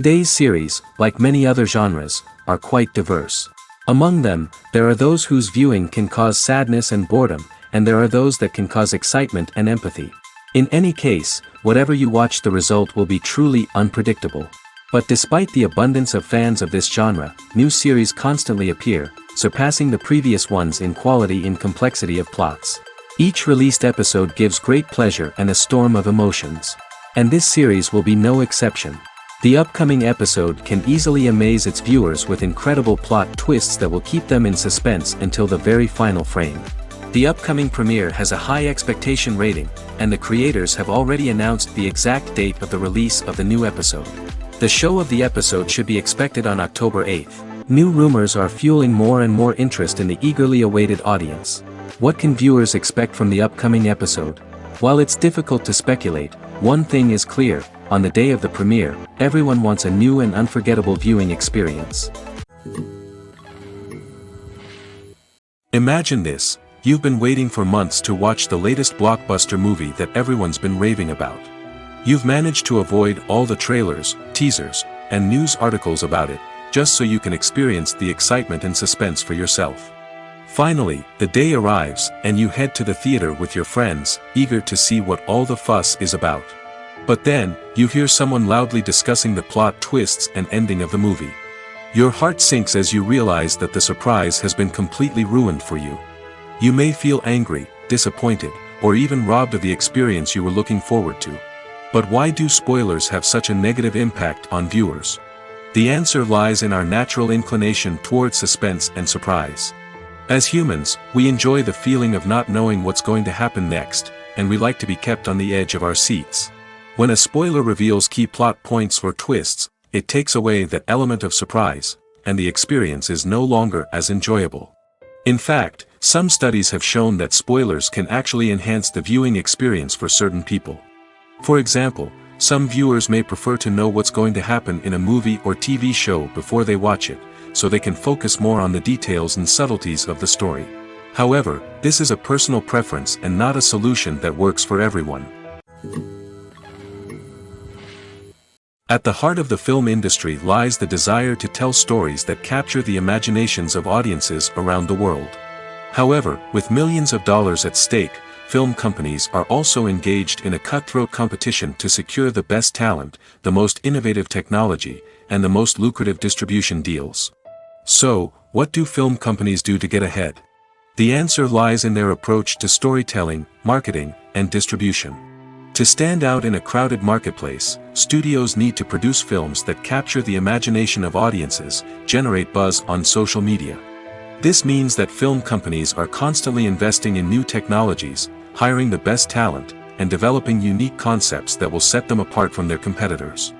Today's series, like many other genres, are quite diverse. Among them, there are those whose viewing can cause sadness and boredom, and there are those that can cause excitement and empathy. In any case, whatever you watch, the result will be truly unpredictable. But despite the abundance of fans of this genre, new series constantly appear, surpassing the previous ones in quality and complexity of plots. Each released episode gives great pleasure and a storm of emotions. And this series will be no exception. The upcoming episode can easily amaze its viewers with incredible plot twists that will keep them in suspense until the very final frame. The upcoming premiere has a high expectation rating, and the creators have already announced the exact date of the release of the new episode. The show of the episode should be expected on October 8th. New rumors are fueling more and more interest in the eagerly awaited audience. What can viewers expect from the upcoming episode? While it's difficult to speculate, one thing is clear: on the day of the premiere, everyone wants a new and unforgettable viewing experience. Imagine this: you've been waiting for months to watch the latest blockbuster movie that everyone's been raving about. You've managed to avoid all the trailers, teasers, and news articles about it, just so you can experience the excitement and suspense for yourself. Finally, the day arrives, and you head to the theater with your friends, eager to see what all the fuss is about. But then, you hear someone loudly discussing the plot twists and ending of the movie. Your heart sinks as you realize that the surprise has been completely ruined for you. You may feel angry, disappointed, or even robbed of the experience you were looking forward to. But why do spoilers have such a negative impact on viewers? The answer lies in our natural inclination toward suspense and surprise. As humans, we enjoy the feeling of not knowing what's going to happen next, and we like to be kept on the edge of our seats. When a spoiler reveals key plot points or twists, it takes away that element of surprise, and the experience is no longer as enjoyable. In fact, some studies have shown that spoilers can actually enhance the viewing experience for certain people. For example, some viewers may prefer to know what's going to happen in a movie or TV show before they watch it, so they can focus more on the details and subtleties of the story. However, this is a personal preference and not a solution that works for everyone. At the heart of the film industry lies the desire to tell stories that capture the imaginations of audiences around the world. However, with millions of dollars at stake, film companies are also engaged in a cutthroat competition to secure the best talent, the most innovative technology, and the most lucrative distribution deals. So, what do film companies do to get ahead? The answer lies in their approach to storytelling, marketing, and distribution. To stand out in a crowded marketplace, studios need to produce films that capture the imagination of audiences, generate buzz on social media. This means that film companies are constantly investing in new technologies, hiring the best talent, and developing unique concepts that will set them apart from their competitors.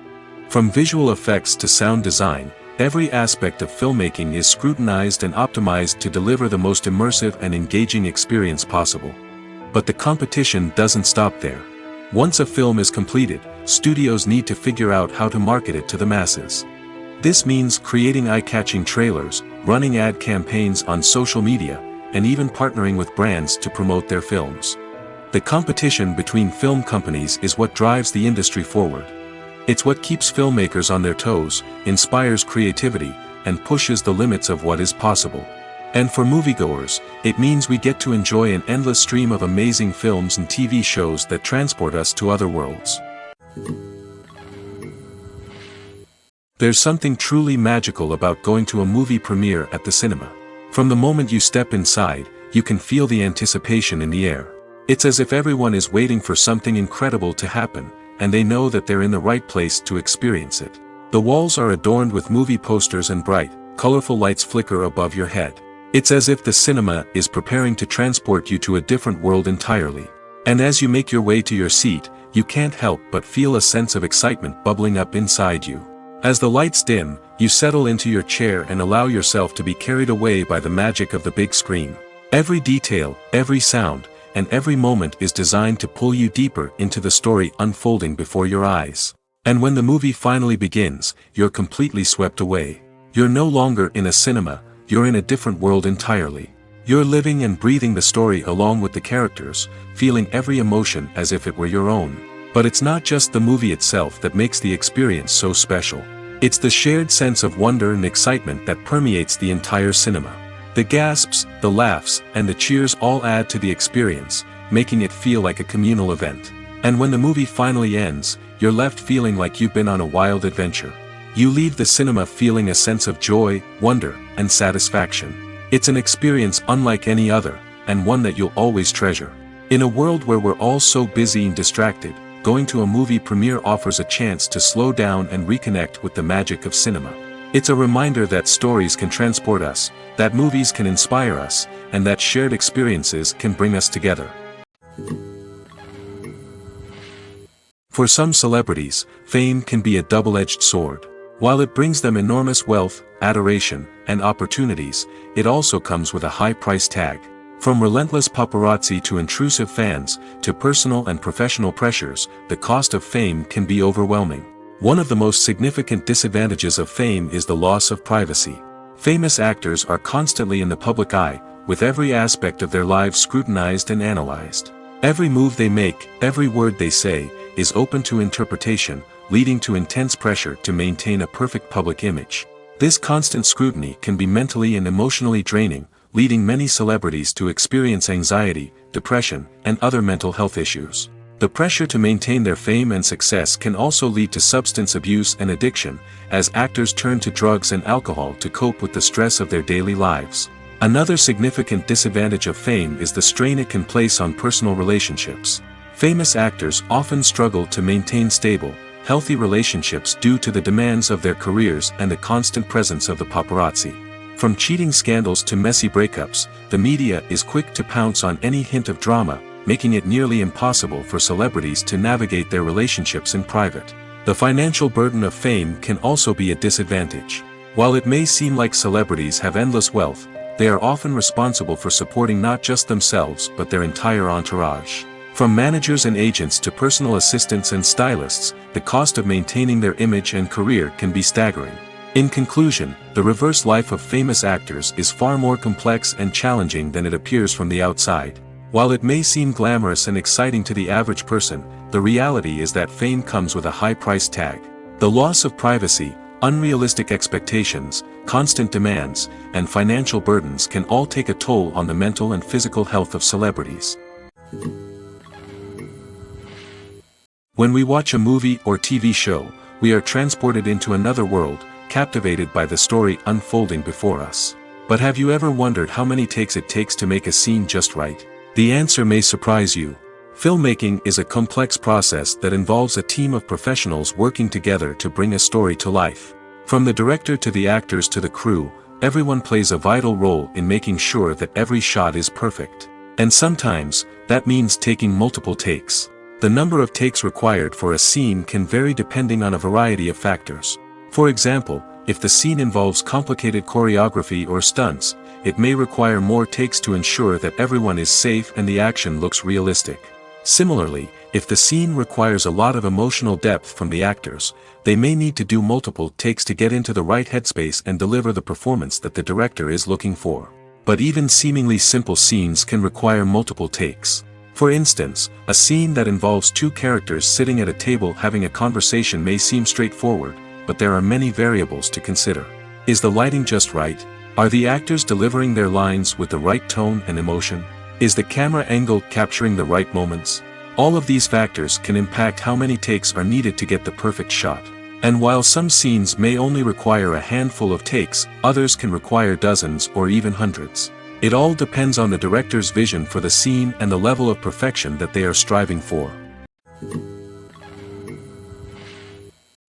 From visual effects to sound design, every aspect of filmmaking is scrutinized and optimized to deliver the most immersive and engaging experience possible. But the competition doesn't stop there. Once a film is completed, studios need to figure out how to market it to the masses. This means creating eye-catching trailers, running ad campaigns on social media, and even partnering with brands to promote their films. The competition between film companies is what drives the industry forward. It's what keeps filmmakers on their toes, inspires creativity, and pushes the limits of what is possible. And for moviegoers, it means we get to enjoy an endless stream of amazing films and TV shows that transport us to other worlds. There's something truly magical about going to a movie premiere at the cinema. From the moment you step inside, you can feel the anticipation in the air. It's as if everyone is waiting for something incredible to happen, and they know that they're in the right place to experience it. The walls are adorned with movie posters and bright, colorful lights flicker above your head. It's as if the cinema is preparing to transport you to a different world entirely. And as you make your way to your seat, you can't help but feel a sense of excitement bubbling up inside you. As the lights dim, you settle into your chair and allow yourself to be carried away by the magic of the big screen. Every detail, every sound, and every moment is designed to pull you deeper into the story unfolding before your eyes. And when the movie finally begins, you're completely swept away. You're no longer in a cinema, you're in a different world entirely. You're living and breathing the story along with the characters, feeling every emotion as if it were your own. But it's not just the movie itself that makes the experience so special. It's the shared sense of wonder and excitement that permeates the entire cinema. The gasps, the laughs, and the cheers all add to the experience, making it feel like a communal event. And when the movie finally ends, you're left feeling like you've been on a wild adventure. You leave the cinema feeling a sense of joy, wonder, and satisfaction. It's an experience unlike any other, and one that you'll always treasure. In a world where we're all so busy and distracted, going to a movie premiere offers a chance to slow down and reconnect with the magic of cinema. It's a reminder that stories can transport us, that movies can inspire us, and that shared experiences can bring us together. For some celebrities, fame can be a double-edged sword. While it brings them enormous wealth, adoration, and opportunities, it also comes with a high price tag. From relentless paparazzi to intrusive fans, to personal and professional pressures, the cost of fame can be overwhelming. One of the most significant disadvantages of fame is the loss of privacy. Famous actors are constantly in the public eye, with every aspect of their lives scrutinized and analyzed. Every move they make, every word they say, is open to interpretation, leading to intense pressure to maintain a perfect public image. This constant scrutiny can be mentally and emotionally draining, leading many celebrities to experience anxiety, depression, and other mental health issues. The pressure to maintain their fame and success can also lead to substance abuse and addiction, as actors turn to drugs and alcohol to cope with the stress of their daily lives. Another significant disadvantage of fame is the strain it can place on personal relationships. Famous actors often struggle to maintain stable, healthy relationships due to the demands of their careers and the constant presence of the paparazzi. From cheating scandals to messy breakups, the media is quick to pounce on any hint of drama, making it nearly impossible for celebrities to navigate their relationships in private. The financial burden of fame can also be a disadvantage. While it may seem like celebrities have endless wealth, they are often responsible for supporting not just themselves but their entire entourage. From managers and agents to personal assistants and stylists, the cost of maintaining their image and career can be staggering. In conclusion, the reverse life of famous actors is far more complex and challenging than it appears from the outside. While it may seem glamorous and exciting to the average person, the reality is that fame comes with a high price tag. The loss of privacy, unrealistic expectations, constant demands, and financial burdens can all take a toll on the mental and physical health of celebrities. When we watch a movie or TV show, we are transported into another world, captivated by the story unfolding before us. But have you ever wondered how many takes it takes to make a scene just right? The answer may surprise you. Filmmaking is a complex process that involves a team of professionals working together to bring a story to life. From the director to the actors to the crew, everyone plays a vital role in making sure that every shot is perfect. And sometimes, that means taking multiple takes. The number of takes required for a scene can vary depending on a variety of factors. For example, if the scene involves complicated choreography or stunts, it may require more takes to ensure that everyone is safe and the action looks realistic. Similarly, if the scene requires a lot of emotional depth from the actors, they may need to do multiple takes to get into the right headspace and deliver the performance that the director is looking for. But even seemingly simple scenes can require multiple takes. For instance, a scene that involves two characters sitting at a table having a conversation may seem straightforward, but there are many variables to consider. Is the lighting just right? Are the actors delivering their lines with the right tone and emotion? Is the camera angle capturing the right moments? All of these factors can impact how many takes are needed to get the perfect shot. And while some scenes may only require a handful of takes, others can require dozens or even hundreds. It all depends on the director's vision for the scene and the level of perfection that they are striving for.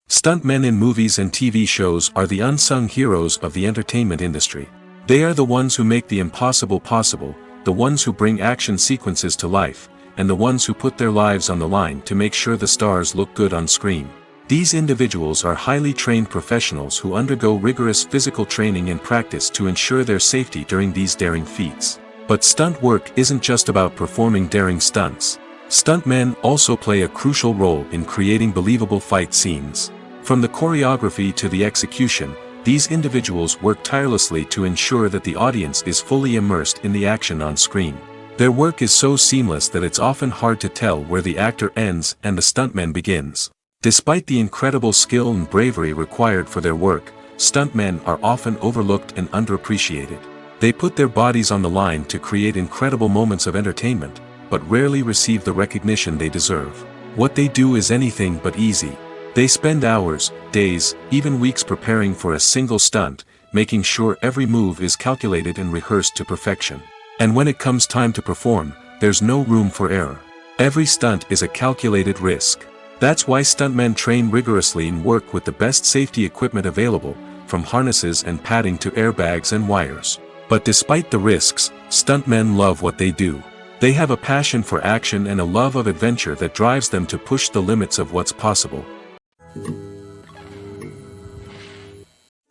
Stuntmen in movies and TV shows are the unsung heroes of the entertainment industry. They are the ones who make the impossible possible, the ones who bring action sequences to life, and the ones who put their lives on the line to make sure the stars look good on screen. These individuals are highly trained professionals who undergo rigorous physical training and practice to ensure their safety during these daring feats. But stunt work isn't just about performing daring stunts. Stuntmen also play a crucial role in creating believable fight scenes. From the choreography to the execution, these individuals work tirelessly to ensure that the audience is fully immersed in the action on screen. Their work is so seamless that it's often hard to tell where the actor ends and the stuntman begins. Despite the incredible skill and bravery required for their work, stuntmen are often overlooked and underappreciated. They put their bodies on the line to create incredible moments of entertainment, but rarely receive the recognition they deserve. What they do is anything but easy. They spend hours, days, even weeks preparing for a single stunt, making sure every move is calculated and rehearsed to perfection. And when it comes time to perform, there's no room for error. Every stunt is a calculated risk. That's why stuntmen train rigorously and work with the best safety equipment available, from harnesses and padding to airbags and wires. But despite the risks, stuntmen love what they do. They have a passion for action and a love of adventure that drives them to push the limits of what's possible.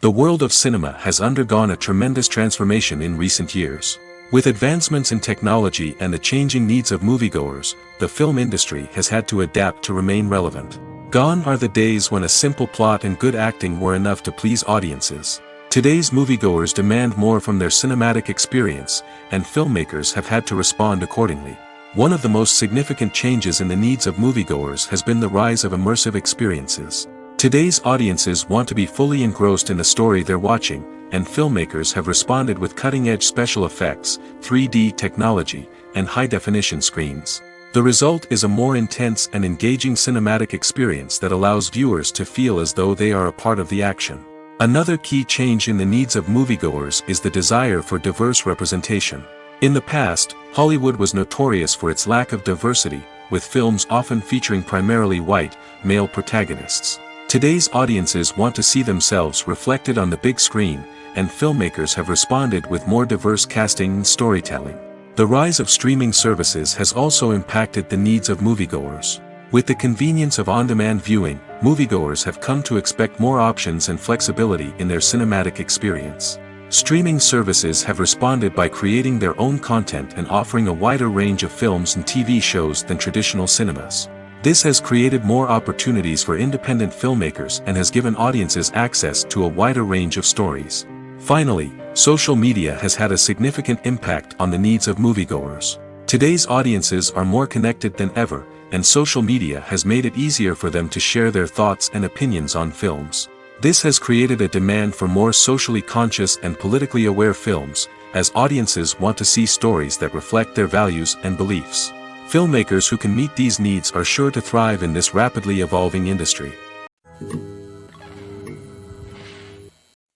The world of cinema has undergone a tremendous transformation in recent years. With advancements in technology and the changing needs of moviegoers, the film industry has had to adapt to remain relevant. Gone are the days when a simple plot and good acting were enough to please audiences. Today's moviegoers demand more from their cinematic experience, and filmmakers have had to respond accordingly. One of the most significant changes in the needs of moviegoers has been the rise of immersive experiences. Today's audiences want to be fully engrossed in the story they're watching, and filmmakers have responded with cutting-edge special effects, 3D technology, and high-definition screens. The result is a more intense and engaging cinematic experience that allows viewers to feel as though they are a part of the action. Another key change in the needs of moviegoers is the desire for diverse representation. In the past, Hollywood was notorious for its lack of diversity, with films often featuring primarily white, male protagonists. Today's audiences want to see themselves reflected on the big screen, and filmmakers have responded with more diverse casting and storytelling. The rise of streaming services has also impacted the needs of moviegoers. With the convenience of on-demand viewing, moviegoers have come to expect more options and flexibility in their cinematic experience. Streaming services have responded by creating their own content and offering a wider range of films and TV shows than traditional cinemas. This has created more opportunities for independent filmmakers and has given audiences access to a wider range of stories. Finally, social media has had a significant impact on the needs of moviegoers. Today's audiences are more connected than ever, and social media has made it easier for them to share their thoughts and opinions on films. This has created a demand for more socially conscious and politically aware films, as audiences want to see stories that reflect their values and beliefs. Filmmakers who can meet these needs are sure to thrive in this rapidly evolving industry.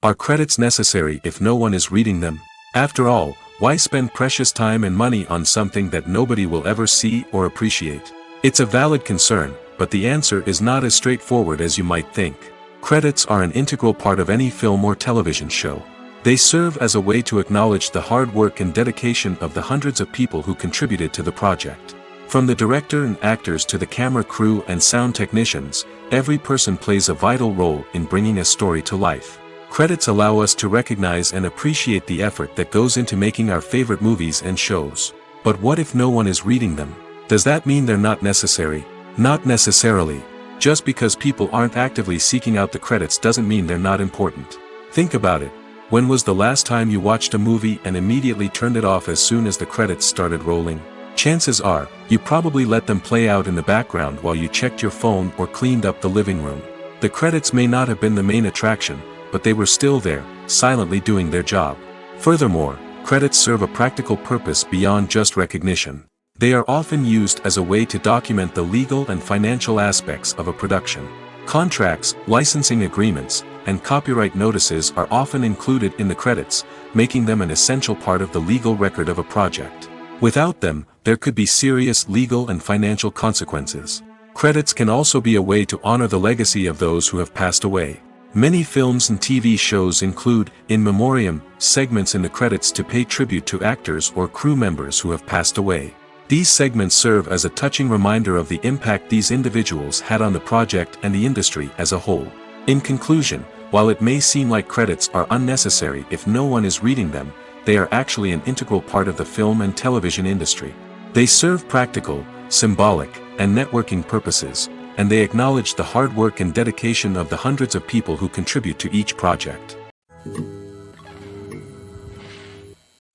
Are credits necessary if no one is reading them? After all, why spend precious time and money on something that nobody will ever see or appreciate? It's a valid concern, but the answer is not as straightforward as you might think. Credits are an integral part of any film or television show. They serve as a way to acknowledge the hard work and dedication of the hundreds of people who contributed to the project. From the director and actors to the camera crew and sound technicians, every person plays a vital role in bringing a story to life. Credits allow us to recognize and appreciate the effort that goes into making our favorite movies and shows. But what if no one is reading them? Does that mean they're not necessary? Not necessarily. Just because people aren't actively seeking out the credits doesn't mean they're not important. Think about it. When was the last time you watched a movie and immediately turned it off as soon as the credits started rolling? Chances are, you probably let them play out in the background while you checked your phone or cleaned up the living room. The credits may not have been the main attraction, but they were still there, silently doing their job. Furthermore, credits serve a practical purpose beyond just recognition. They are often used as a way to document the legal and financial aspects of a production. Contracts, licensing agreements, and copyright notices are often included in the credits, making them an essential part of the legal record of a project. Without them, there could be serious legal and financial consequences. Credits can also be a way to honor the legacy of those who have passed away. Many films and TV shows include, in memoriam, segments in the credits to pay tribute to actors or crew members who have passed away. These segments serve as a touching reminder of the impact these individuals had on the project and the industry as a whole. In conclusion, while it may seem like credits are unnecessary if no one is reading them, they are actually an integral part of the film and television industry. They serve practical, symbolic, and networking purposes, and they acknowledge the hard work and dedication of the hundreds of people who contribute to each project.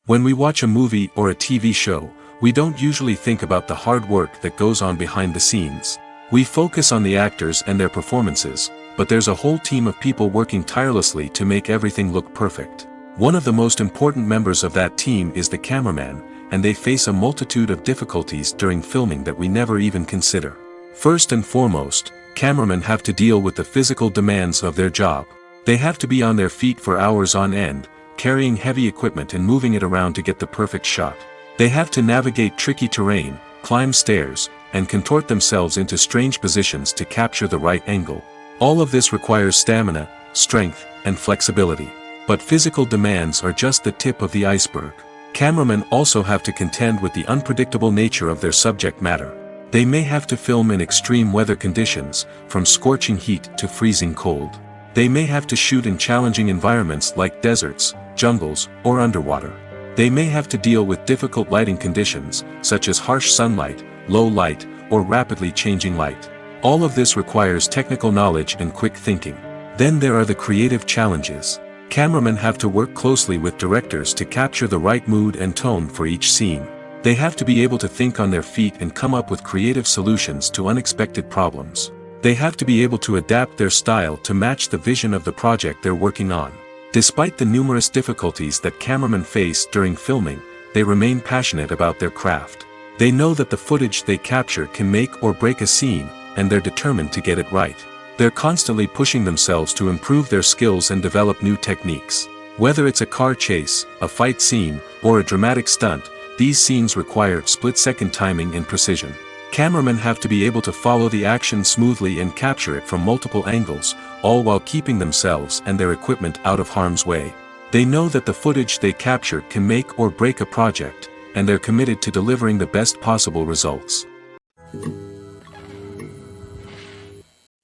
When we watch a movie or a TV show, we don't usually think about the hard work that goes on behind the scenes. We focus on the actors and their performances, but there's a whole team of people working tirelessly to make everything look perfect. One of the most important members of that team is the cameraman, and they face a multitude of difficulties during filming that we never even consider. First and foremost, cameramen have to deal with the physical demands of their job. They have to be on their feet for hours on end, carrying heavy equipment and moving it around to get the perfect shot. They have to navigate tricky terrain, climb stairs, and contort themselves into strange positions to capture the right angle. All of this requires stamina, strength, and flexibility. But physical demands are just the tip of the iceberg. Cameramen also have to contend with the unpredictable nature of their subject matter. They may have to film in extreme weather conditions, from scorching heat to freezing cold. They may have to shoot in challenging environments like deserts, jungles, or underwater. They may have to deal with difficult lighting conditions, such as harsh sunlight, low light, or rapidly changing light. All of this requires technical knowledge and quick thinking. Then there are the creative challenges. Cameramen have to work closely with directors to capture the right mood and tone for each scene. They have to be able to think on their feet and come up with creative solutions to unexpected problems. They have to be able to adapt their style to match the vision of the project they're working on. Despite the numerous difficulties that cameramen face during filming, they remain passionate about their craft. They know that the footage they capture can make or break a scene, and they're determined to get it right. They're constantly pushing themselves to improve their skills and develop new techniques. Whether it's a car chase, a fight scene, or a dramatic stunt, these scenes require split-second timing and precision. Cameramen have to be able to follow the action smoothly and capture it from multiple angles, all while keeping themselves and their equipment out of harm's way. They know that the footage they capture can make or break a project, and they're committed to delivering the best possible results.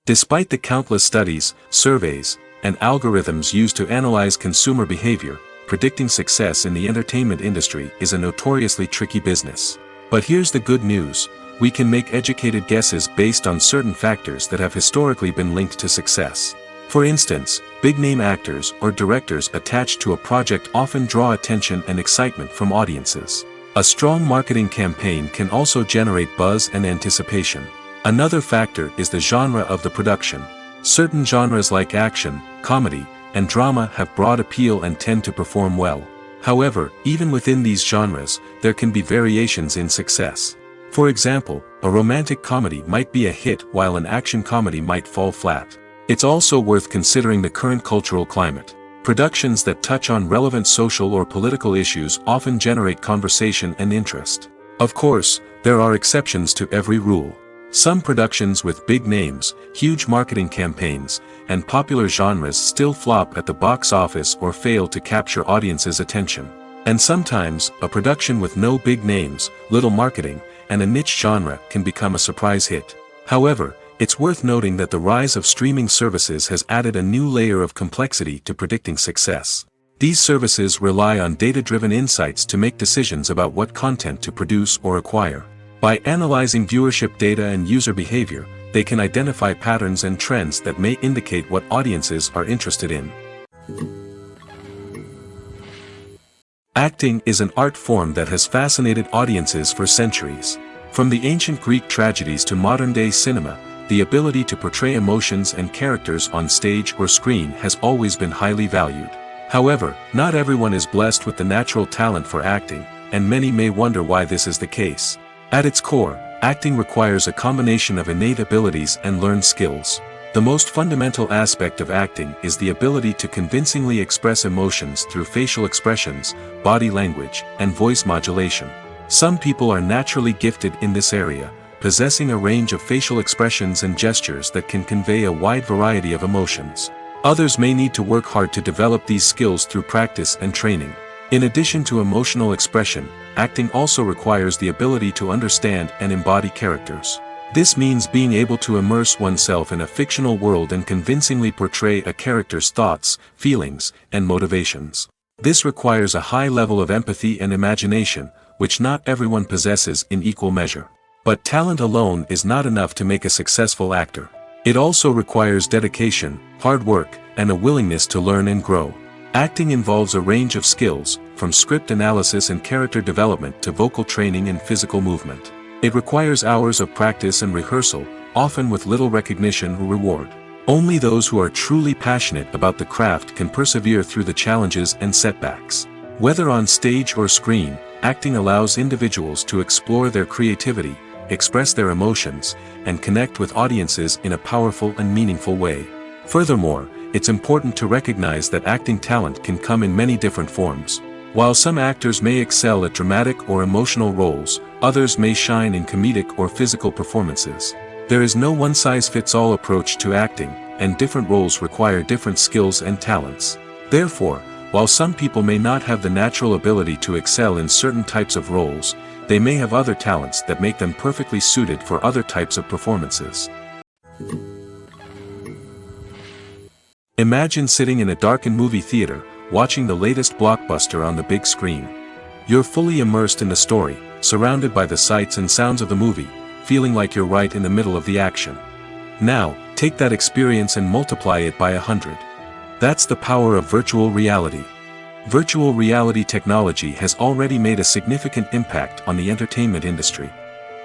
Despite the countless studies, surveys, and algorithms used to analyze consumer behavior, predicting success in the entertainment industry is a notoriously tricky business. But here's the good news: we can make educated guesses based on certain factors that have historically been linked to success. For instance, big-name actors or directors attached to a project often draw attention and excitement from audiences. A strong marketing campaign can also generate buzz and anticipation. Another factor is the genre of the production. Certain genres like action, comedy, and drama have broad appeal and tend to perform well. However, even within these genres, there can be variations in success. For example, a romantic comedy might be a hit while an action comedy might fall flat. It's also worth considering the current cultural climate. Productions that touch on relevant social or political issues often generate conversation and interest. Of course, there are exceptions to every rule. Some productions with big names, huge marketing campaigns, and popular genres still flop at the box office or fail to capture audiences' attention. And sometimes, a production with no big names, little marketing, and a niche genre can become a surprise hit. However, it's worth noting that the rise of streaming services has added a new layer of complexity to predicting success. These services rely on data-driven insights to make decisions about what content to produce or acquire. By analyzing viewership data and user behavior, they can identify patterns and trends that may indicate what audiences are interested in. Acting is an art form that has fascinated audiences for centuries. From the ancient Greek tragedies to modern-day cinema, the ability to portray emotions and characters on stage or screen has always been highly valued. However, not everyone is blessed with the natural talent for acting, and many may wonder why this is the case. At its core, acting requires a combination of innate abilities and learned skills. The most fundamental aspect of acting is the ability to convincingly express emotions through facial expressions, body language, and voice modulation. Some people are naturally gifted in this area, possessing a range of facial expressions and gestures that can convey a wide variety of emotions. Others may need to work hard to develop these skills through practice and training. In addition to emotional expression, acting also requires the ability to understand and embody characters. This means being able to immerse oneself in a fictional world and convincingly portray a character's thoughts, feelings, and motivations. This requires a high level of empathy and imagination, which not everyone possesses in equal measure. But talent alone is not enough to make a successful actor. It also requires dedication, hard work, and a willingness to learn and grow. Acting involves a range of skills, from script analysis and character development to vocal training and physical movement. It requires hours of practice and rehearsal, often with little recognition or reward. Only those who are truly passionate about the craft can persevere through the challenges and setbacks. Whether on stage or screen, acting allows individuals to explore their creativity, express their emotions, and connect with audiences in a powerful and meaningful way. Furthermore, it's important to recognize that acting talent can come in many different forms. While some actors may excel at dramatic or emotional roles, others may shine in comedic or physical performances. There is no one-size-fits-all approach to acting, and different roles require different skills and talents. Therefore, while some people may not have the natural ability to excel in certain types of roles, they may have other talents that make them perfectly suited for other types of performances. Imagine sitting in a darkened movie theater, watching the latest blockbuster on the big screen. You're fully immersed in the story, surrounded by the sights and sounds of the movie, feeling like you're right in the middle of the action. Now, take that experience and multiply it by 100. That's the power of virtual reality. Virtual reality technology has already made a significant impact on the entertainment industry.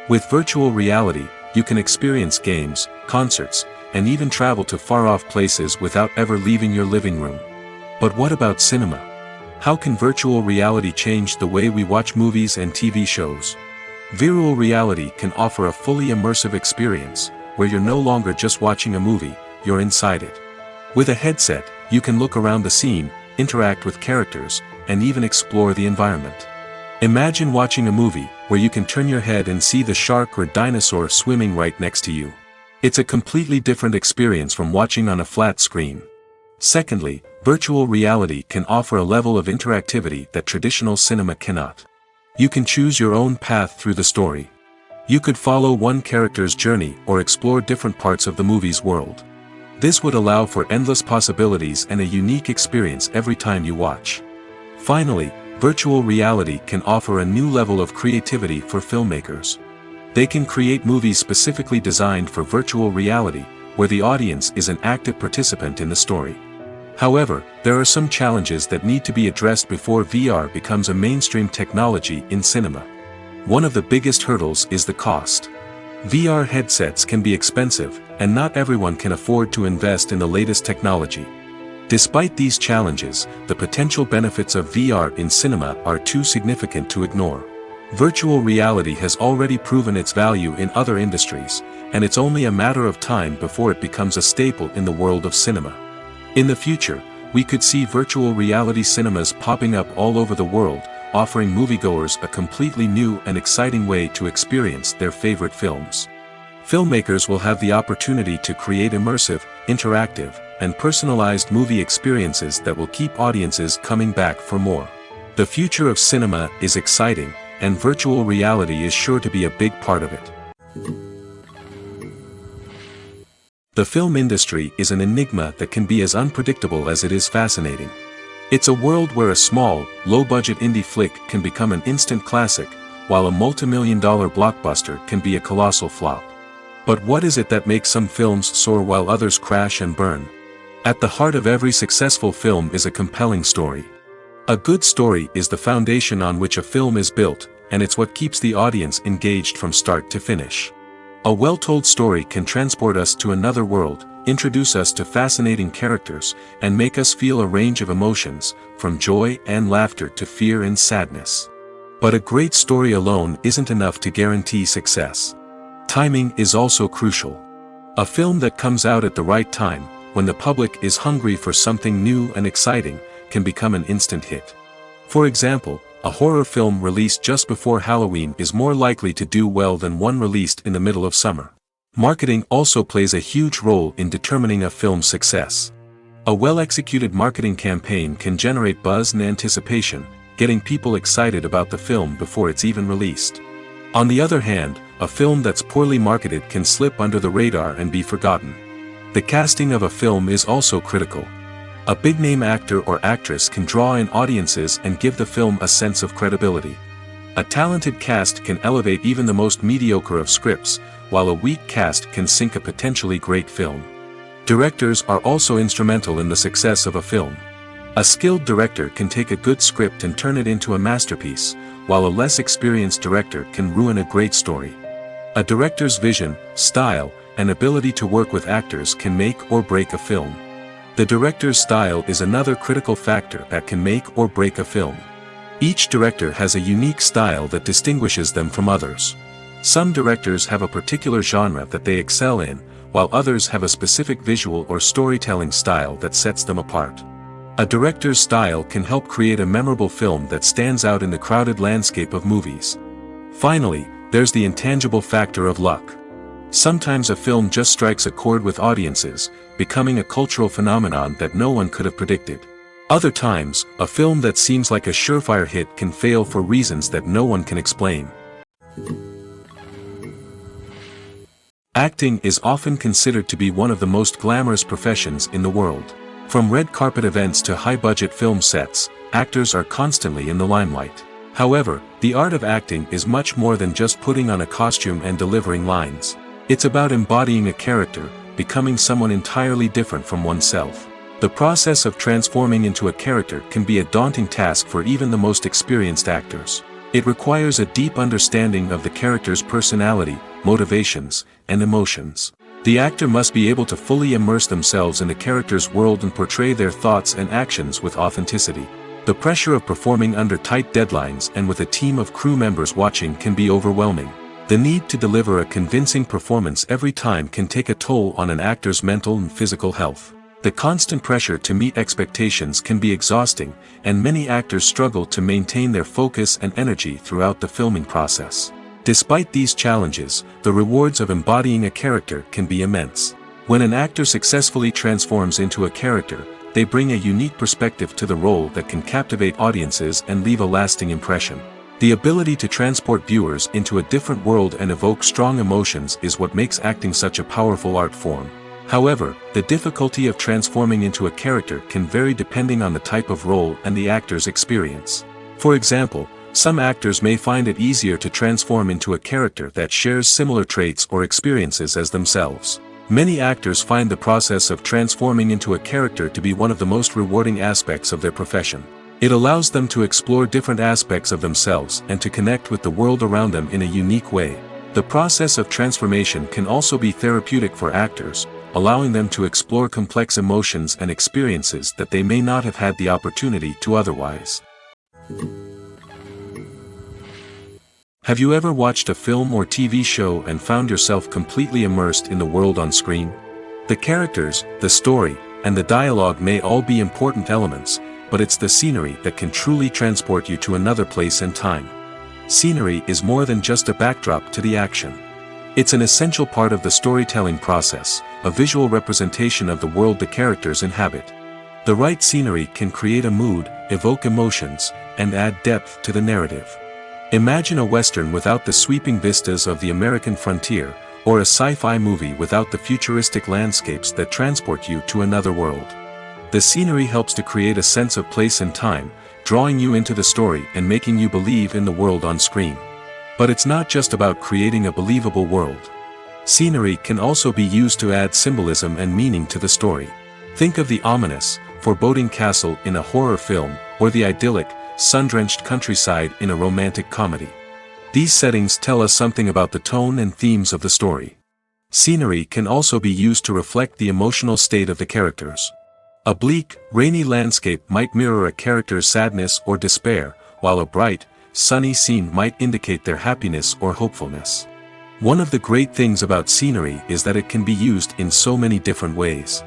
With virtual reality, you can experience games, concerts, and even travel to far-off places without ever leaving your living room. But what about cinema? How can virtual reality change the way we watch movies and TV shows? Virtual reality can offer a fully immersive experience, where you're no longer just watching a movie, you're inside it. With a headset, you can look around the scene, interact with characters, and even explore the environment. Imagine watching a movie where you can turn your head and see the shark or dinosaur swimming right next to you. It's a completely different experience from watching on a flat screen. Secondly, virtual reality can offer a level of interactivity that traditional cinema cannot. You can choose your own path through the story. You could follow one character's journey or explore different parts of the movie's world. This would allow for endless possibilities and a unique experience every time you watch. Finally, virtual reality can offer a new level of creativity for filmmakers. They can create movies specifically designed for virtual reality, where the audience is an active participant in the story. However, there are some challenges that need to be addressed before VR becomes a mainstream technology in cinema. One of the biggest hurdles is the cost. VR headsets can be expensive, and not everyone can afford to invest in the latest technology. Despite these challenges, the potential benefits of VR in cinema are too significant to ignore. Virtual reality has already proven its value in other industries, and it's only a matter of time before it becomes a staple in the world of cinema. In the future, we could see virtual reality cinemas popping up all over the world, offering moviegoers a completely new and exciting way to experience their favorite films. Filmmakers will have the opportunity to create immersive, interactive, and personalized movie experiences that will keep audiences coming back for more. The future of cinema is exciting, and virtual reality is sure to be a big part of it. The film industry is an enigma that can be as unpredictable as it is fascinating. It's a world where a small, low-budget indie flick can become an instant classic, while a multi-million-dollar blockbuster can be a colossal flop. But what is it that makes some films soar while others crash and burn? At the heart of every successful film is a compelling story. A good story is the foundation on which a film is built, and it's what keeps the audience engaged from start to finish. A well-told story can transport us to another world, introduce us to fascinating characters, and make us feel a range of emotions, from joy and laughter to fear and sadness. But a great story alone isn't enough to guarantee success. Timing is also crucial. A film that comes out at the right time, when the public is hungry for something new and exciting, can become an instant hit. For example, a horror film released just before Halloween is more likely to do well than one released in the middle of summer. Marketing also plays a huge role in determining a film's success. A well-executed marketing campaign can generate buzz and anticipation, getting people excited about the film before it's even released. On the other hand, a film that's poorly marketed can slip under the radar and be forgotten. The casting of a film is also critical. A big-name actor or actress can draw in audiences and give the film a sense of credibility. A talented cast can elevate even the most mediocre of scripts, while a weak cast can sink a potentially great film. Directors are also instrumental in the success of a film. A skilled director can take a good script and turn it into a masterpiece, while a less experienced director can ruin a great story. A director's vision, style, and ability to work with actors can make or break a film. The director's style is another critical factor that can make or break a film. Each director has a unique style that distinguishes them from others. Some directors have a particular genre that they excel in, while others have a specific visual or storytelling style that sets them apart. A director's style can help create a memorable film that stands out in the crowded landscape of movies. Finally, there's the intangible factor of luck. Sometimes a film just strikes a chord with audiences, becoming a cultural phenomenon that no one could have predicted. Other times, a film that seems like a surefire hit can fail for reasons that no one can explain. Acting is often considered to be one of the most glamorous professions in the world. From red carpet events to high-budget film sets, actors are constantly in the limelight. However, the art of acting is much more than just putting on a costume and delivering lines. It's about embodying a character, becoming someone entirely different from oneself. The process of transforming into a character can be a daunting task for even the most experienced actors. It requires a deep understanding of the character's personality, motivations, and emotions. The actor must be able to fully immerse themselves in the character's world and portray their thoughts and actions with authenticity. The pressure of performing under tight deadlines and with a team of crew members watching can be overwhelming. The need to deliver a convincing performance every time can take a toll on an actor's mental and physical health. The constant pressure to meet expectations can be exhausting, and many actors struggle to maintain their focus and energy throughout the filming process. Despite these challenges, the rewards of embodying a character can be immense. When an actor successfully transforms into a character, they bring a unique perspective to the role that can captivate audiences and leave a lasting impression. The ability to transport viewers into a different world and evoke strong emotions is what makes acting such a powerful art form. However, the difficulty of transforming into a character can vary depending on the type of role and the actor's experience. For example, some actors may find it easier to transform into a character that shares similar traits or experiences as themselves. Many actors find the process of transforming into a character to be one of the most rewarding aspects of their profession. It allows them to explore different aspects of themselves and to connect with the world around them in a unique way. The process of transformation can also be therapeutic for actors, allowing them to explore complex emotions and experiences that they may not have had the opportunity to otherwise. Have you ever watched a film or TV show and found yourself completely immersed in the world on screen? The characters, the story, and the dialogue may all be important elements, but it's the scenery that can truly transport you to another place and time. Scenery is more than just a backdrop to the action. It's an essential part of the storytelling process, a visual representation of the world the characters inhabit. The right scenery can create a mood, evoke emotions, and add depth to the narrative. Imagine a Western without the sweeping vistas of the American frontier, or a sci-fi movie without the futuristic landscapes that transport you to another world. The scenery helps to create a sense of place and time, drawing you into the story and making you believe in the world on screen. But it's not just about creating a believable world. Scenery can also be used to add symbolism and meaning to the story. Think of the ominous, foreboding castle in a horror film, or the idyllic, sun-drenched countryside in a romantic comedy. These settings tell us something about the tone and themes of the story. Scenery can also be used to reflect the emotional state of the characters. A bleak, rainy landscape might mirror a character's sadness or despair, while a bright, sunny scene might indicate their happiness or hopefulness. One of the great things about scenery is that it can be used in so many different ways.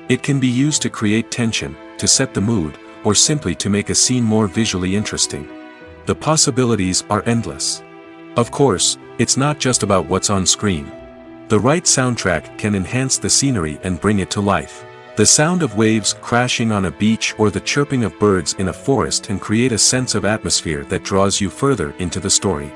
It can be used to create tension, to set the mood, or simply to make a scene more visually interesting. The possibilities are endless. Of course, it's not just about what's on screen. The right soundtrack can enhance the scenery and bring it to life. The sound of waves crashing on a beach or the chirping of birds in a forest can create a sense of atmosphere that draws you further into the story.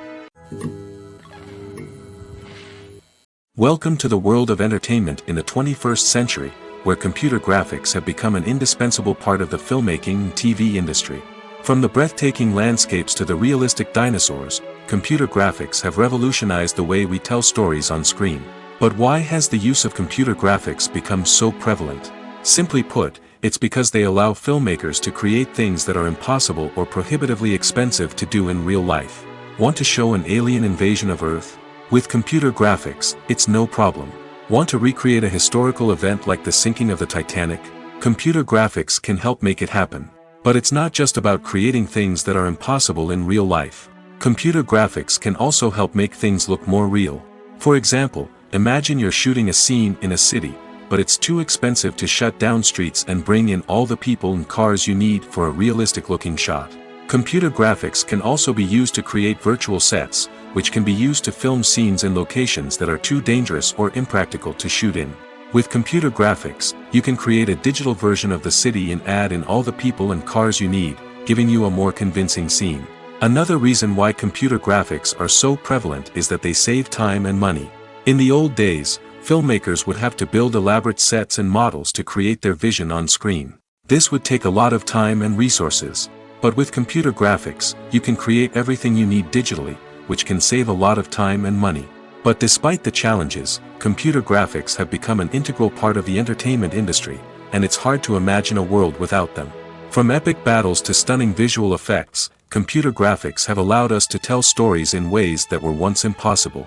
Welcome to the world of entertainment in the 21st century, where computer graphics have become an indispensable part of the filmmaking and TV industry. From the breathtaking landscapes to the realistic dinosaurs, computer graphics have revolutionized the way we tell stories on screen. But why has the use of computer graphics become so prevalent? Simply put, it's because they allow filmmakers to create things that are impossible or prohibitively expensive to do in real life. Want to show an alien invasion of Earth? With computer graphics, it's no problem. Want to recreate a historical event like the sinking of the Titanic? Computer graphics can help make it happen. But it's not just about creating things that are impossible in real life. Computer graphics can also help make things look more real. For example, imagine you're shooting a scene in a city, but it's too expensive to shut down streets and bring in all the people and cars you need for a realistic-looking shot. Computer graphics can also be used to create virtual sets, which can be used to film scenes in locations that are too dangerous or impractical to shoot in. With computer graphics, you can create a digital version of the city and add in all the people and cars you need, giving you a more convincing scene. Another reason why computer graphics are so prevalent is that they save time and money. In the old days, filmmakers would have to build elaborate sets and models to create their vision on screen. This would take a lot of time and resources. But with computer graphics, you can create everything you need digitally, which can save a lot of time and money. But despite the challenges, computer graphics have become an integral part of the entertainment industry, and it's hard to imagine a world without them. From epic battles to stunning visual effects, computer graphics have allowed us to tell stories in ways that were once impossible.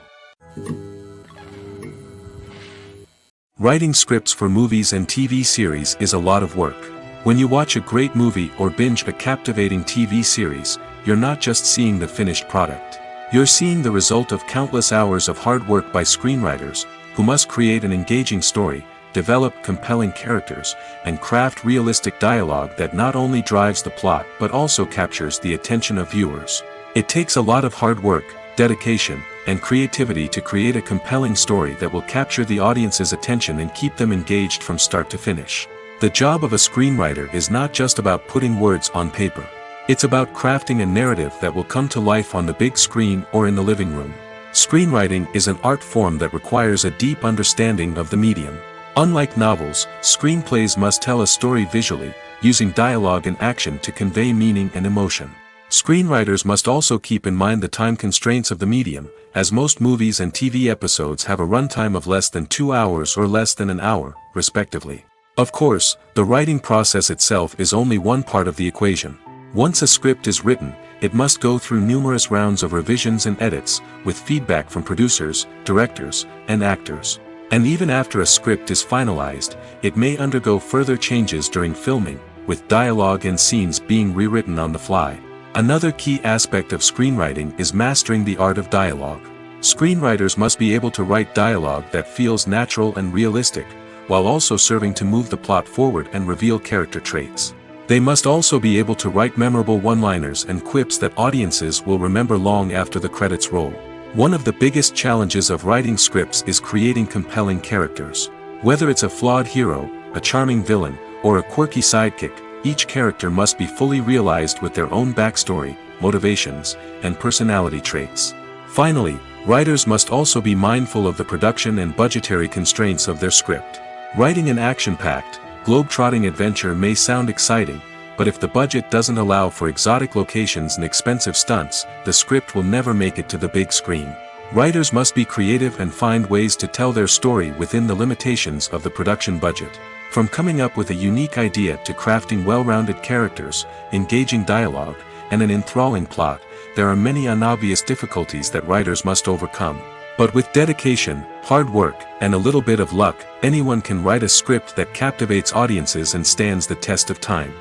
Writing scripts for movies and TV series is a lot of work. When you watch a great movie or binge a captivating TV series, you're not just seeing the finished product. You're seeing the result of countless hours of hard work by screenwriters, who must create an engaging story, develop compelling characters, and craft realistic dialogue that not only drives the plot but also captures the attention of viewers. It takes a lot of hard work, dedication, and creativity to create a compelling story that will capture the audience's attention and keep them engaged from start to finish. The job of a screenwriter is not just about putting words on paper. It's about crafting a narrative that will come to life on the big screen or in the living room. Screenwriting is an art form that requires a deep understanding of the medium. Unlike novels, screenplays must tell a story visually, using dialogue and action to convey meaning and emotion. Screenwriters must also keep in mind the time constraints of the medium, as most movies and TV episodes have a runtime of less than 2 hours or less than an hour, respectively. Of course, the writing process itself is only one part of the equation. Once a script is written, it must go through numerous rounds of revisions and edits, with feedback from producers, directors, and actors. And even after a script is finalized, it may undergo further changes during filming, with dialogue and scenes being rewritten on the fly. Another key aspect of screenwriting is mastering the art of dialogue. Screenwriters must be able to write dialogue that feels natural and realistic, while also serving to move the plot forward and reveal character traits. They must also be able to write memorable one-liners and quips that audiences will remember long after the credits roll. One of the biggest challenges of writing scripts is creating compelling characters. Whether it's a flawed hero, a charming villain, or a quirky sidekick, each character must be fully realized with their own backstory, motivations, and personality traits. Finally, writers must also be mindful of the production and budgetary constraints of their script. Writing an action-packed, globe-trotting adventure may sound exciting, but if the budget doesn't allow for exotic locations and expensive stunts, the script will never make it to the big screen. Writers must be creative and find ways to tell their story within the limitations of the production budget. From coming up with a unique idea to crafting well-rounded characters, engaging dialogue, and an enthralling plot, there are many unobvious difficulties that writers must overcome. But with dedication, hard work, and a little bit of luck, anyone can write a script that captivates audiences and stands the test of time.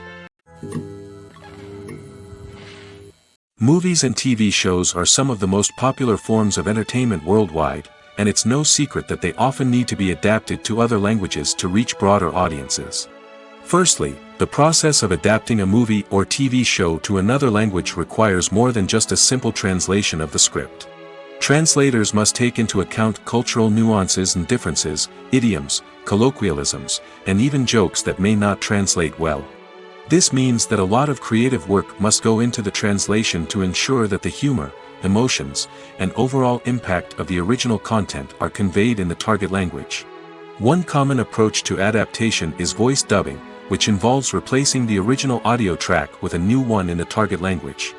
Movies and TV shows are some of the most popular forms of entertainment worldwide, and it's no secret that they often need to be adapted to other languages to reach broader audiences. Firstly, the process of adapting a movie or TV show to another language requires more than just a simple translation of the script. Translators must take into account cultural nuances and differences, idioms, colloquialisms, and even jokes that may not translate well. This means that a lot of creative work must go into the translation to ensure that the humor, emotions, and overall impact of the original content are conveyed in the target language. One common approach to adaptation is voice dubbing, which involves replacing the original audio track with a new one in the target language.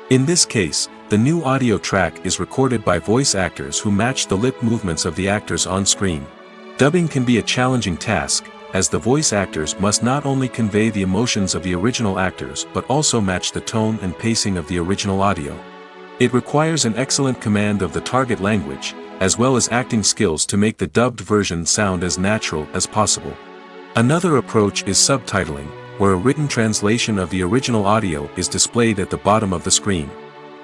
In this case, the new audio track is recorded by voice actors who match the lip movements of the actors on screen. Dubbing can be a challenging task, as the voice actors must not only convey the emotions of the original actors but also match the tone and pacing of the original audio. It requires an excellent command of the target language, as well as acting skills to make the dubbed version sound as natural as possible. Another approach is subtitling, where a written translation of the original audio is displayed at the bottom of the screen.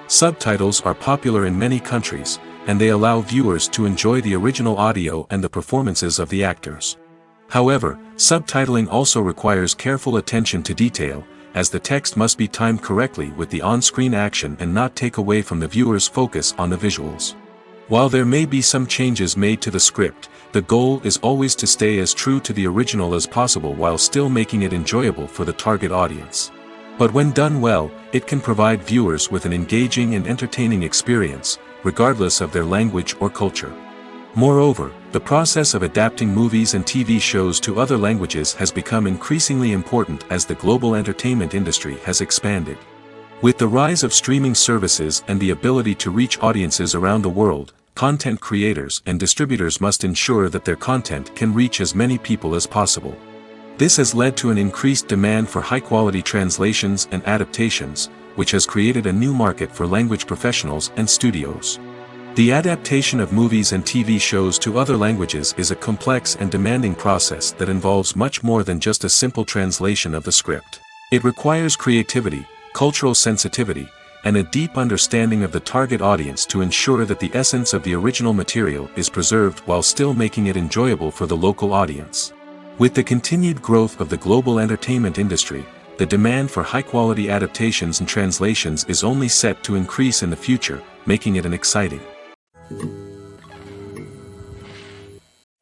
Subtitles are popular in many countries, and they allow viewers to enjoy the original audio and the performances of the actors. However, subtitling also requires careful attention to detail, as the text must be timed correctly with the on-screen action and not take away from the viewer's focus on the visuals. While there may be some changes made to the script, the goal is always to stay as true to the original as possible while still making it enjoyable for the target audience. But when done well, it can provide viewers with an engaging and entertaining experience, regardless of their language or culture. Moreover, the process of adapting movies and TV shows to other languages has become increasingly important as the global entertainment industry has expanded. With the rise of streaming services and the ability to reach audiences around the world, content creators and distributors must ensure that their content can reach as many people as possible. This has led to an increased demand for high-quality translations and adaptations, which has created a new market for language professionals and studios. The adaptation of movies and TV shows to other languages is a complex and demanding process that involves much more than just a simple translation of the script. It requires creativity, cultural sensitivity, and a deep understanding of the target audience to ensure that the essence of the original material is preserved while still making it enjoyable for the local audience. With the continued growth of the global entertainment industry, the demand for high-quality adaptations and translations is only set to increase in the future, making it an exciting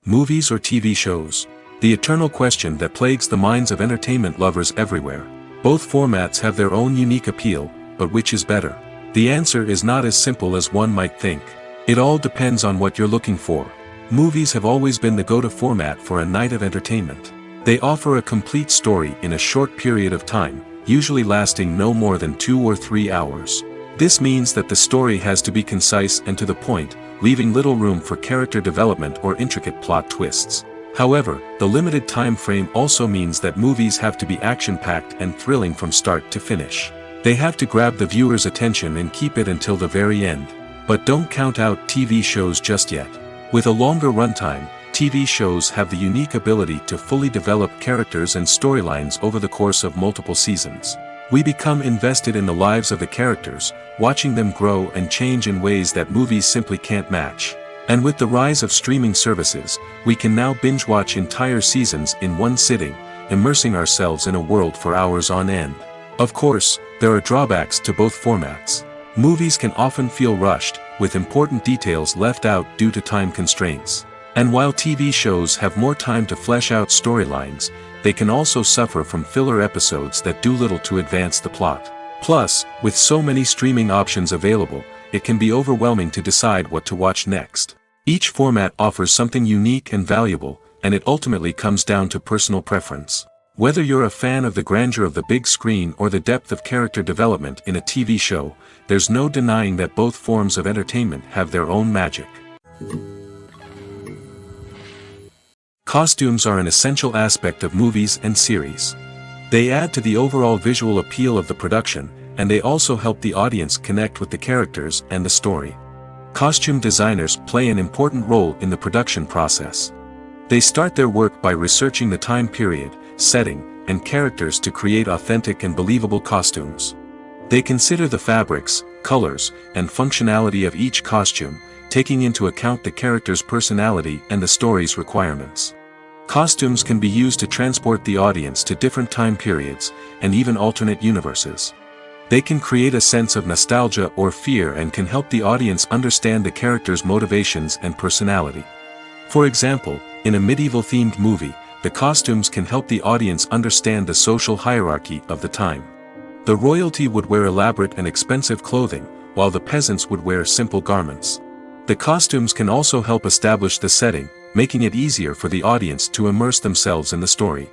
movies or TV shows. The eternal question that plagues the minds of entertainment lovers everywhere. Both formats have their own unique appeal, but which is better? The answer is not as simple as one might think. It all depends on what you're looking for. Movies have always been the go-to format for a night of entertainment. They offer a complete story in a short period of time, usually lasting no more than 2 or 3 hours. This means that the story has to be concise and to the point, leaving little room for character development or intricate plot twists. However, the limited time frame also means that movies have to be action-packed and thrilling from start to finish. They have to grab the viewer's attention and keep it until the very end. But don't count out TV shows just yet. With a longer runtime, TV shows have the unique ability to fully develop characters and storylines over the course of multiple seasons. We become invested in the lives of the characters, watching them grow and change in ways that movies simply can't match. And with the rise of streaming services, we can now binge-watch entire seasons in one sitting, immersing ourselves in a world for hours on end. Of course, there are drawbacks to both formats. Movies can often feel rushed, with important details left out due to time constraints. And while TV shows have more time to flesh out storylines, they can also suffer from filler episodes that do little to advance the plot. Plus, with so many streaming options available, it can be overwhelming to decide what to watch next. Each format offers something unique and valuable, and it ultimately comes down to personal preference. Whether you're a fan of the grandeur of the big screen or the depth of character development in a TV show, there's no denying that both forms of entertainment have their own magic. Costumes are an essential aspect of movies and series. They add to the overall visual appeal of the production, and they also help the audience connect with the characters and the story. Costume designers play an important role in the production process. They start their work by researching the time period, setting, and characters to create authentic and believable costumes. They consider the fabrics, colors, and functionality of each costume, taking into account the character's personality and the story's requirements. Costumes can be used to transport the audience to different time periods, and even alternate universes. They can create a sense of nostalgia or fear and can help the audience understand the character's motivations and personality. For example, in a medieval-themed movie, the costumes can help the audience understand the social hierarchy of the time. The royalty would wear elaborate and expensive clothing, while the peasants would wear simple garments. The costumes can also help establish the setting, making it easier for the audience to immerse themselves in the story.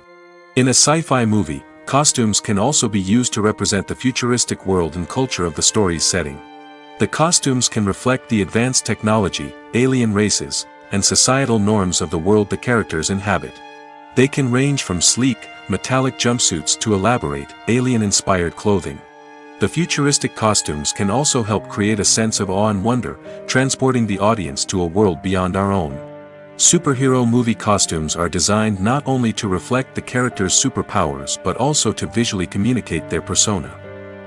In a sci-fi movie, costumes can also be used to represent the futuristic world and culture of the story's setting. The costumes can reflect the advanced technology, alien races, and societal norms of the world the characters inhabit. They can range from sleek, metallic jumpsuits to elaborate, alien-inspired clothing. The futuristic costumes can also help create a sense of awe and wonder, transporting the audience to a world beyond our own. Superhero movie costumes are designed not only to reflect the character's superpowers but also to visually communicate their persona.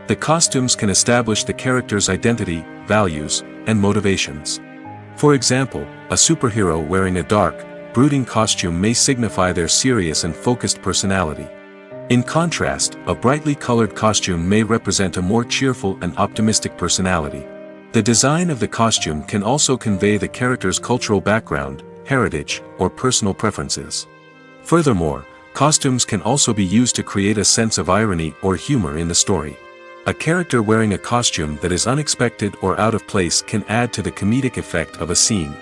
The costumes can establish the character's identity, values, and motivations. For example, a superhero wearing a dark, brooding costume may signify their serious and focused personality. In contrast, a brightly colored costume may represent a more cheerful and optimistic personality. The design of the costume can also convey the character's cultural background, heritage, or personal preferences. Furthermore, costumes can also be used to create a sense of irony or humor in the story. A character wearing a costume that is unexpected or out of place can add to the comedic effect of a scene.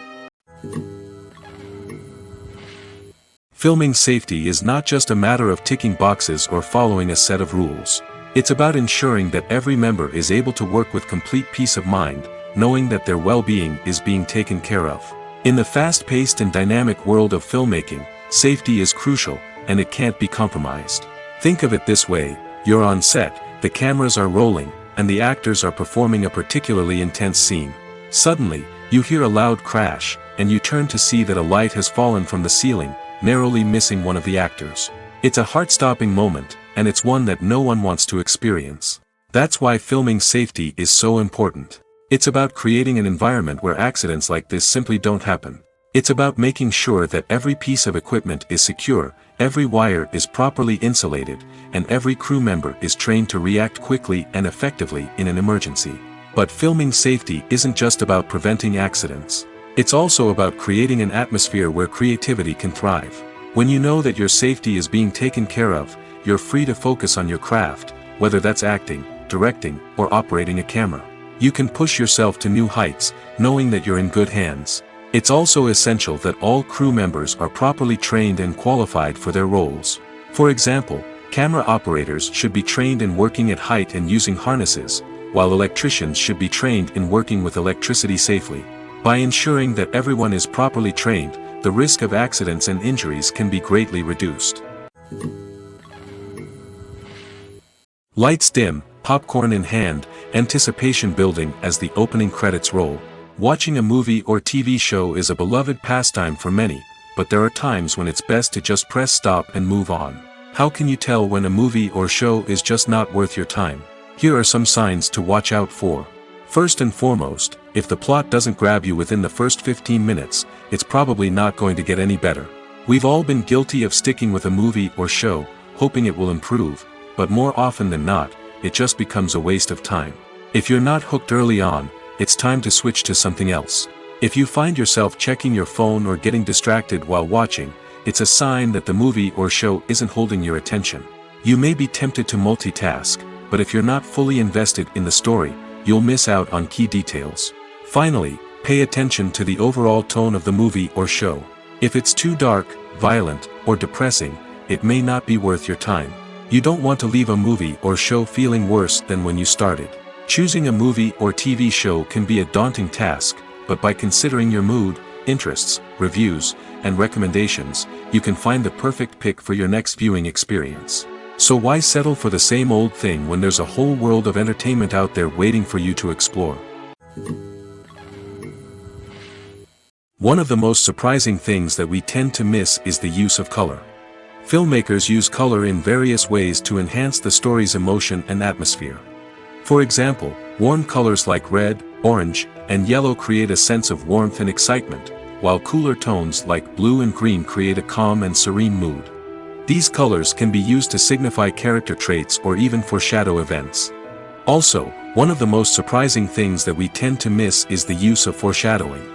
Filming safety is not just a matter of ticking boxes or following a set of rules. It's about ensuring that every member is able to work with complete peace of mind, knowing that their well-being is being taken care of. In the fast-paced and dynamic world of filmmaking, safety is crucial, and it can't be compromised. Think of it this way: you're on set, the cameras are rolling, and the actors are performing a particularly intense scene. Suddenly, you hear a loud crash, and you turn to see that a light has fallen from the ceiling, narrowly missing one of the actors. It's a heart-stopping moment, and it's one that no one wants to experience. That's why filming safety is so important. It's about creating an environment where accidents like this simply don't happen. It's about making sure that every piece of equipment is secure, every wire is properly insulated, and every crew member is trained to react quickly and effectively in an emergency. But filming safety isn't just about preventing accidents. It's also about creating an atmosphere where creativity can thrive. When you know that your safety is being taken care of, you're free to focus on your craft, whether that's acting, directing, or operating a camera. You can push yourself to new heights, knowing that you're in good hands. It's also essential that all crew members are properly trained and qualified for their roles. For example, camera operators should be trained in working at height and using harnesses, while electricians should be trained in working with electricity safely. By ensuring that everyone is properly trained, the risk of accidents and injuries can be greatly reduced. Lights dim, popcorn in hand, anticipation building as the opening credits roll. Watching a movie or TV show is a beloved pastime for many, but there are times when it's best to just press stop and move on. How can you tell when a movie or show is just not worth your time? Here are some signs to watch out for. First and foremost, if the plot doesn't grab you within the first 15 minutes, it's probably not going to get any better. We've all been guilty of sticking with a movie or show, hoping it will improve, but more often than not, it just becomes a waste of time. If you're not hooked early on, it's time to switch to something else. If you find yourself checking your phone or getting distracted while watching, it's a sign that the movie or show isn't holding your attention. You may be tempted to multitask, but if you're not fully invested in the story, you'll miss out on key details. Finally, pay attention to the overall tone of the movie or show. If it's too dark, violent, or depressing, it may not be worth your time. You don't want to leave a movie or show feeling worse than when you started. Choosing a movie or TV show can be a daunting task, but by considering your mood, interests, reviews, and recommendations, you can find the perfect pick for your next viewing experience. So why settle for the same old thing when there's a whole world of entertainment out there waiting for you to explore? One of the most surprising things that we tend to miss is the use of color. Filmmakers use color in various ways to enhance the story's emotion and atmosphere. For example, warm colors like red, orange, and yellow create a sense of warmth and excitement, while cooler tones like blue and green create a calm and serene mood. These colors can be used to signify character traits or even foreshadow events. Also, one of the most surprising things that we tend to miss is the use of foreshadowing.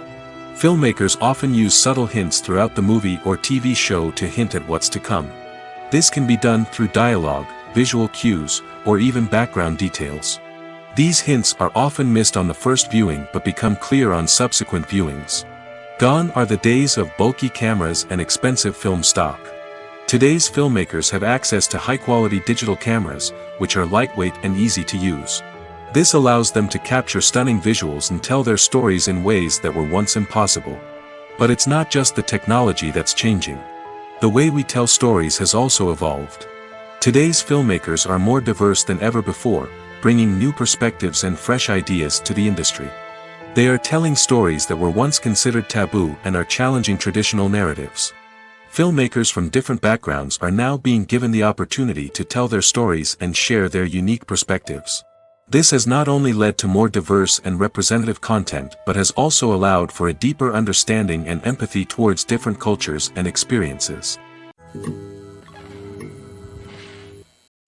Filmmakers often use subtle hints throughout the movie or TV show to hint at what's to come. This can be done through dialogue, visual cues, or even background details. These hints are often missed on the first viewing but become clear on subsequent viewings. Gone are the days of bulky cameras and expensive film stock. Today's filmmakers have access to high-quality digital cameras, which are lightweight and easy to use. This allows them to capture stunning visuals and tell their stories in ways that were once impossible. But it's not just the technology that's changing. The way we tell stories has also evolved. Today's filmmakers are more diverse than ever before, bringing new perspectives and fresh ideas to the industry. They are telling stories that were once considered taboo and are challenging traditional narratives. Filmmakers from different backgrounds are now being given the opportunity to tell their stories and share their unique perspectives. This has not only led to more diverse and representative content but has also allowed for a deeper understanding and empathy towards different cultures and experiences.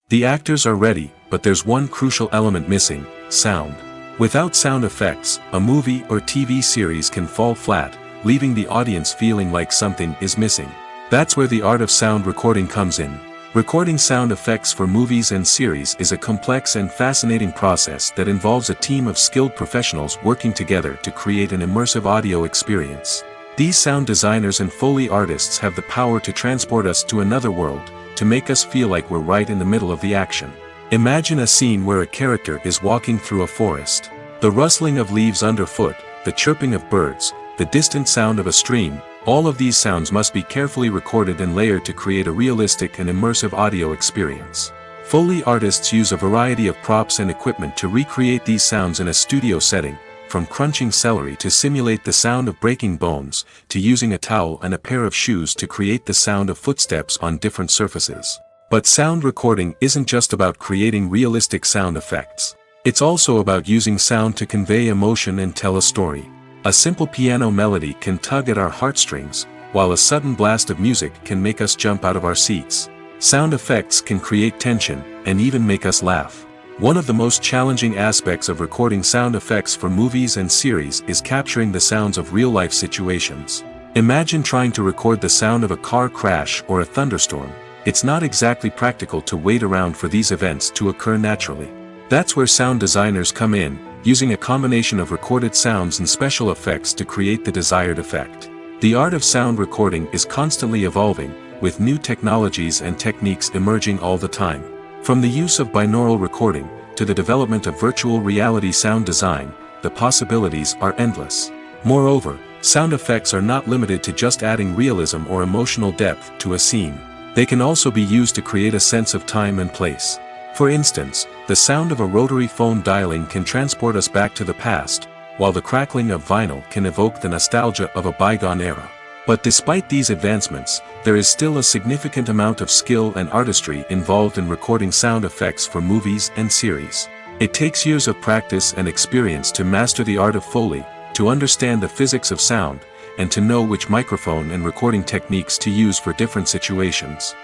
The actors are ready, but there's one crucial element missing: sound. Without sound effects, a movie or TV series can fall flat, leaving the audience feeling like something is missing. That's where the art of sound recording comes in. Recording sound effects for movies and series is a complex and fascinating process that involves a team of skilled professionals working together to create an immersive audio experience. These sound designers and Foley artists have the power to transport us to another world, to make us feel like we're right in the middle of the action. Imagine a scene where a character is walking through a forest. The rustling of leaves underfoot, the chirping of birds, the distant sound of a stream, all of these sounds must be carefully recorded and layered to create a realistic and immersive audio experience. Foley artists use a variety of props and equipment to recreate these sounds in a studio setting, from crunching celery to simulate the sound of breaking bones, to using a towel and a pair of shoes to create the sound of footsteps on different surfaces. But sound recording isn't just about creating realistic sound effects. It's also about using sound to convey emotion and tell a story. A simple piano melody can tug at our heartstrings, while a sudden blast of music can make us jump out of our seats. Sound effects can create tension, and even make us laugh. One of the most challenging aspects of recording sound effects for movies and series is capturing the sounds of real-life situations. Imagine trying to record the sound of a car crash or a thunderstorm. It's not exactly practical to wait around for these events to occur naturally. That's where sound designers come in, using a combination of recorded sounds and special effects to create the desired effect. The art of sound recording is constantly evolving, with new technologies and techniques emerging all the time. From the use of binaural recording, to the development of virtual reality sound design, the possibilities are endless. Moreover, sound effects are not limited to just adding realism or emotional depth to a scene. They can also be used to create a sense of time and place. For instance, the sound of a rotary phone dialing can transport us back to the past, while the crackling of vinyl can evoke the nostalgia of a bygone era. But despite these advancements, there is still a significant amount of skill and artistry involved in recording sound effects for movies and series. It takes years of practice and experience to master the art of Foley, to understand the physics of sound, and to know which microphone and recording techniques to use for different situations.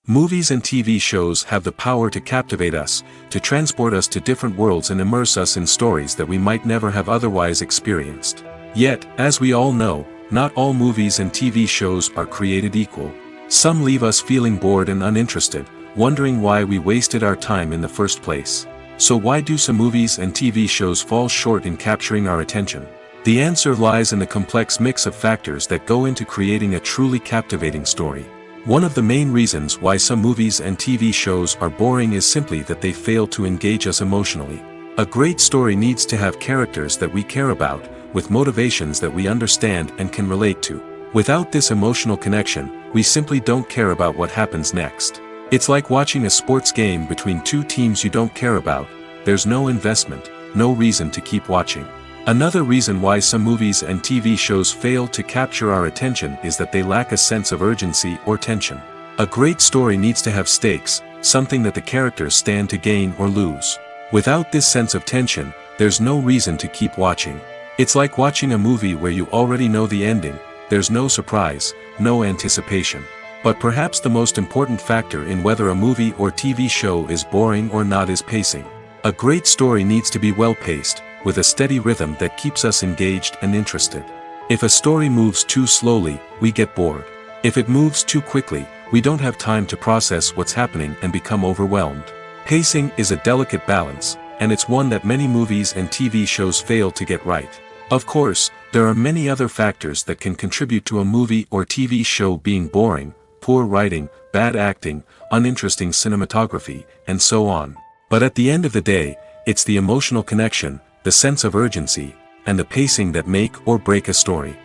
Movies and TV shows have the power to captivate us, to transport us to different worlds and immerse us in stories that we might never have otherwise experienced. Yet, as we all know, not all movies and TV shows are created equal. Some leave us feeling bored and uninterested, wondering why we wasted our time in the first place. So why do some movies and TV shows fall short in capturing our attention? The answer lies in the complex mix of factors that go into creating a truly captivating story. One of the main reasons why some movies and TV shows are boring is simply that they fail to engage us emotionally. A great story needs to have characters that we care about, with motivations that we understand and can relate to. Without this emotional connection, we simply don't care about what happens next. It's like watching a sports game between two teams you don't care about. There's no investment, no reason to keep watching. Another reason why some movies and TV shows fail to capture our attention is that they lack a sense of urgency or tension. A great story needs to have stakes, something that the characters stand to gain or lose. Without this sense of tension, there's no reason to keep watching. It's like watching a movie where you already know the ending. There's no surprise, no anticipation. But perhaps the most important factor in whether a movie or TV show is boring or not is pacing. A great story needs to be well-paced, with a steady rhythm that keeps us engaged and interested. If a story moves too slowly, we get bored. If it moves too quickly, we don't have time to process what's happening and become overwhelmed. Pacing is a delicate balance, and it's one that many movies and TV shows fail to get right. Of course, there are many other factors that can contribute to a movie or TV show being boring: poor writing, bad acting, uninteresting cinematography, and so on. But at the end of the day, it's the emotional connection, the sense of urgency, and the pacing that make or break a story.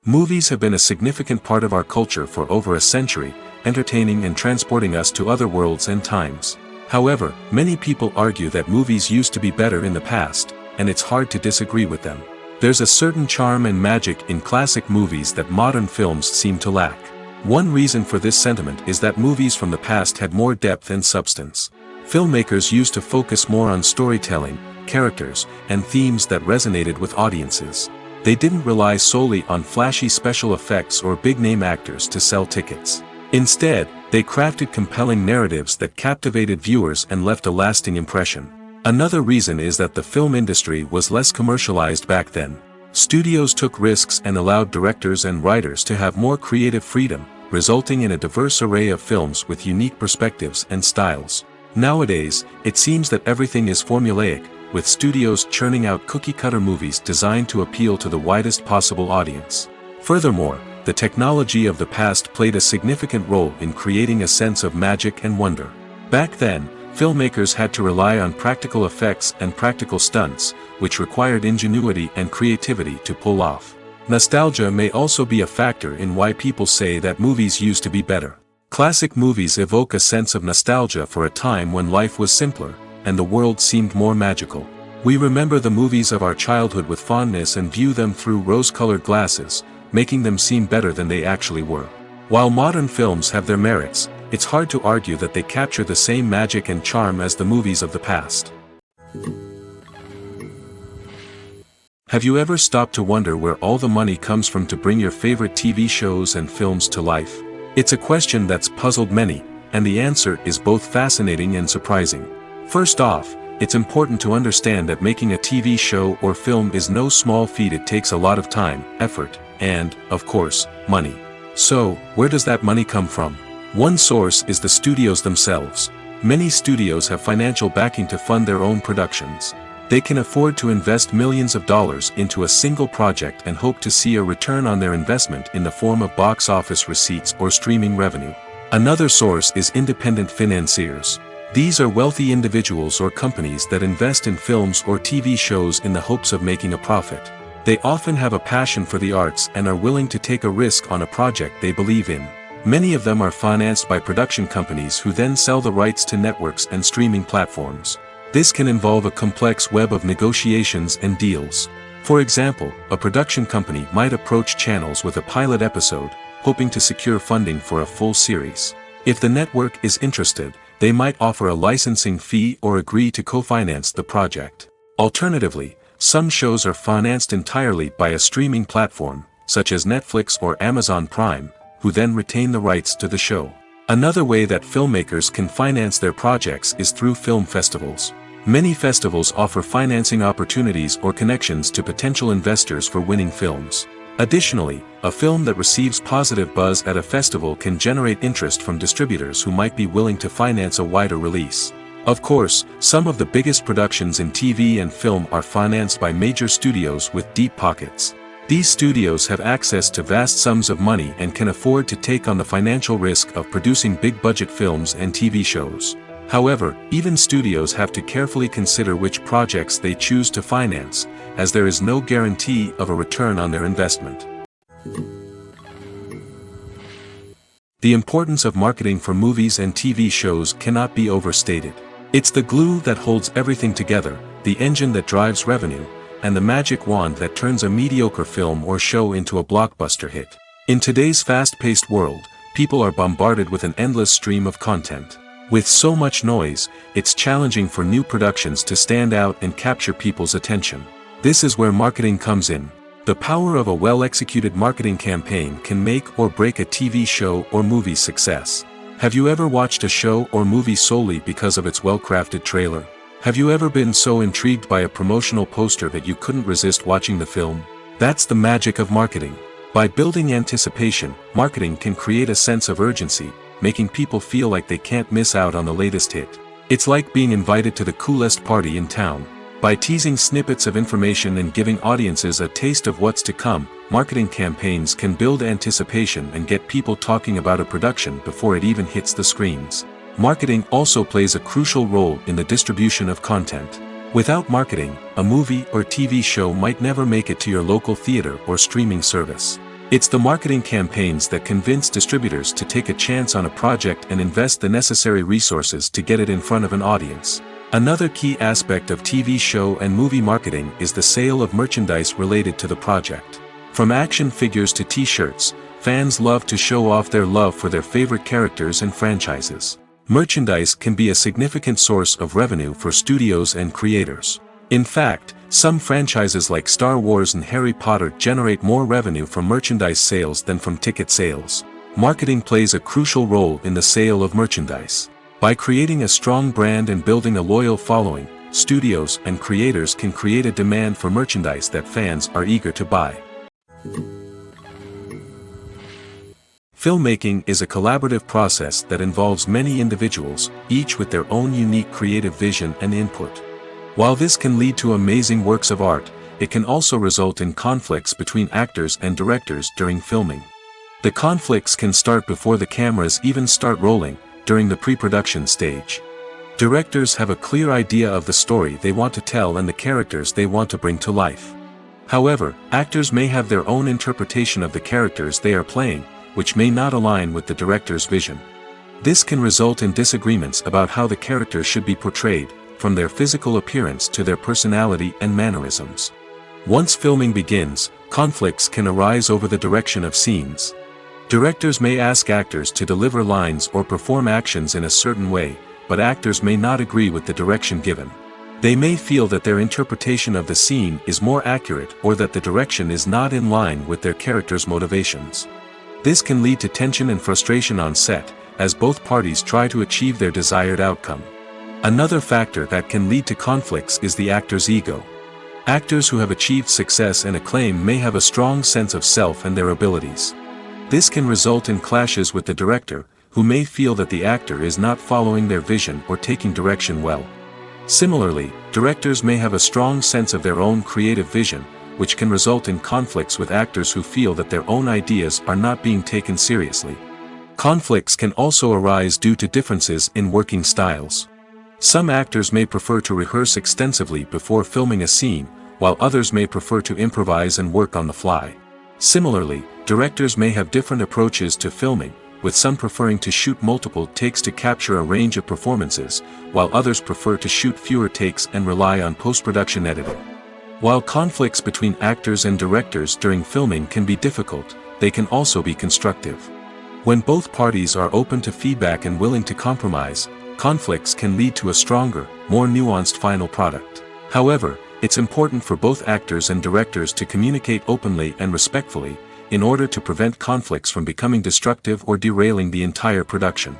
Movies have been a significant part of our culture for over a century, entertaining and transporting us to other worlds and times. However, many people argue that movies used to be better in the past, and it's hard to disagree with them. There's a certain charm and magic in classic movies that modern films seem to lack. One reason for this sentiment is that movies from the past had more depth and substance. Filmmakers used to focus more on storytelling, characters, and themes that resonated with audiences. They didn't rely solely on flashy special effects or big-name actors to sell tickets. Instead, they crafted compelling narratives that captivated viewers and left a lasting impression. Another reason is that the film industry was less commercialized back then. Studios took risks and allowed directors and writers to have more creative freedom, resulting in a diverse array of films with unique perspectives and styles. Nowadays, it seems that everything is formulaic, with studios churning out cookie-cutter movies designed to appeal to the widest possible audience. Furthermore, the technology of the past played a significant role in creating a sense of magic and wonder. Back then, filmmakers had to rely on practical effects and practical stunts, which required ingenuity and creativity to pull off. Nostalgia may also be a factor in why people say that movies used to be better. Classic movies evoke a sense of nostalgia for a time when life was simpler, and the world seemed more magical. We remember the movies of our childhood with fondness and view them through rose-colored glasses, making them seem better than they actually were. While modern films have their merits, it's hard to argue that they capture the same magic and charm as the movies of the past. Have you ever stopped to wonder where all the money comes from to bring your favorite TV shows and films to life? It's a question that's puzzled many, and the answer is both fascinating and surprising. First off, it's important to understand that making a TV show or film is no small feat. It takes a lot of time, effort, and, of course, money. So, where does that money come from? One source is the studios themselves. Many studios have financial backing to fund their own productions. They can afford to invest millions of dollars into a single project and hope to see a return on their investment in the form of box office receipts or streaming revenue. Another source is independent financiers. These are wealthy individuals or companies that invest in films or TV shows in the hopes of making a profit. They often have a passion for the arts and are willing to take a risk on a project they believe in. Many of them are financed by production companies who then sell the rights to networks and streaming platforms. This can involve a complex web of negotiations and deals. For example, a production company might approach channels with a pilot episode, hoping to secure funding for a full series. If the network is interested, they might offer a licensing fee or agree to co-finance the project. Alternatively, some shows are financed entirely by a streaming platform, such as Netflix or Amazon Prime, who then retain the rights to the show. Another way that filmmakers can finance their projects is through film festivals. Many festivals offer financing opportunities or connections to potential investors for winning films. Additionally, a film that receives positive buzz at a festival can generate interest from distributors who might be willing to finance a wider release. Of course, some of the biggest productions in TV and film are financed by major studios with deep pockets. These studios have access to vast sums of money and can afford to take on the financial risk of producing big-budget films and TV shows. However, even studios have to carefully consider which projects they choose to finance, as there is no guarantee of a return on their investment. The importance of marketing for movies and TV shows cannot be overstated. It's the glue that holds everything together, the engine that drives revenue, and the magic wand that turns a mediocre film or show into a blockbuster hit. In today's fast-paced world, people are bombarded with an endless stream of content. With so much noise, it's challenging for new productions to stand out and capture people's attention. This is where marketing comes in. The power of a well-executed marketing campaign can make or break a TV show or movie's success. Have you ever watched a show or movie solely because of its well-crafted trailer? Have you ever been so intrigued by a promotional poster that you couldn't resist watching the film? That's the magic of marketing. By building anticipation, marketing can create a sense of urgency, making people feel like they can't miss out on the latest hit. It's like being invited to the coolest party in town. By teasing snippets of information and giving audiences a taste of what's to come, marketing campaigns can build anticipation and get people talking about a production before it even hits the screens. Marketing also plays a crucial role in the distribution of content. Without marketing, a movie or TV show might never make it to your local theater or streaming service. It's the marketing campaigns that convince distributors to take a chance on a project and invest the necessary resources to get it in front of an audience. Another key aspect of TV show and movie marketing is the sale of merchandise related to the project. From action figures to t-shirts, fans love to show off their love for their favorite characters and franchises. Merchandise can be a significant source of revenue for studios and creators. In fact, some franchises like Star Wars and Harry Potter generate more revenue from merchandise sales than from ticket sales. Marketing plays a crucial role in the sale of merchandise. By creating a strong brand and building a loyal following, studios and creators can create a demand for merchandise that fans are eager to buy. Filmmaking is a collaborative process that involves many individuals, each with their own unique creative vision and input. While this can lead to amazing works of art, it can also result in conflicts between actors and directors during filming. The conflicts can start before the cameras even start rolling, during the pre-production stage. Directors have a clear idea of the story they want to tell and the characters they want to bring to life. However, actors may have their own interpretation of the characters they are playing, which may not align with the director's vision. This can result in disagreements about how the characters should be portrayed, from their physical appearance to their personality and mannerisms. Once filming begins, conflicts can arise over the direction of scenes. Directors may ask actors to deliver lines or perform actions in a certain way, but actors may not agree with the direction given. They may feel that their interpretation of the scene is more accurate or that the direction is not in line with their character's motivations. This can lead to tension and frustration on set, as both parties try to achieve their desired outcome. Another factor that can lead to conflicts is the actor's ego. Actors who have achieved success and acclaim may have a strong sense of self and their abilities. This can result in clashes with the director, who may feel that the actor is not following their vision or taking direction well. Similarly, directors may have a strong sense of their own creative vision, which can result in conflicts with actors who feel that their own ideas are not being taken seriously. Conflicts can also arise due to differences in working styles. Some actors may prefer to rehearse extensively before filming a scene, while others may prefer to improvise and work on the fly. Similarly, directors may have different approaches to filming, with some preferring to shoot multiple takes to capture a range of performances, while others prefer to shoot fewer takes and rely on post-production editing. While conflicts between actors and directors during filming can be difficult, they can also be constructive. When both parties are open to feedback and willing to compromise, conflicts can lead to a stronger, more nuanced final product. However, it's important for both actors and directors to communicate openly and respectfully, in order to prevent conflicts from becoming destructive or derailing the entire production.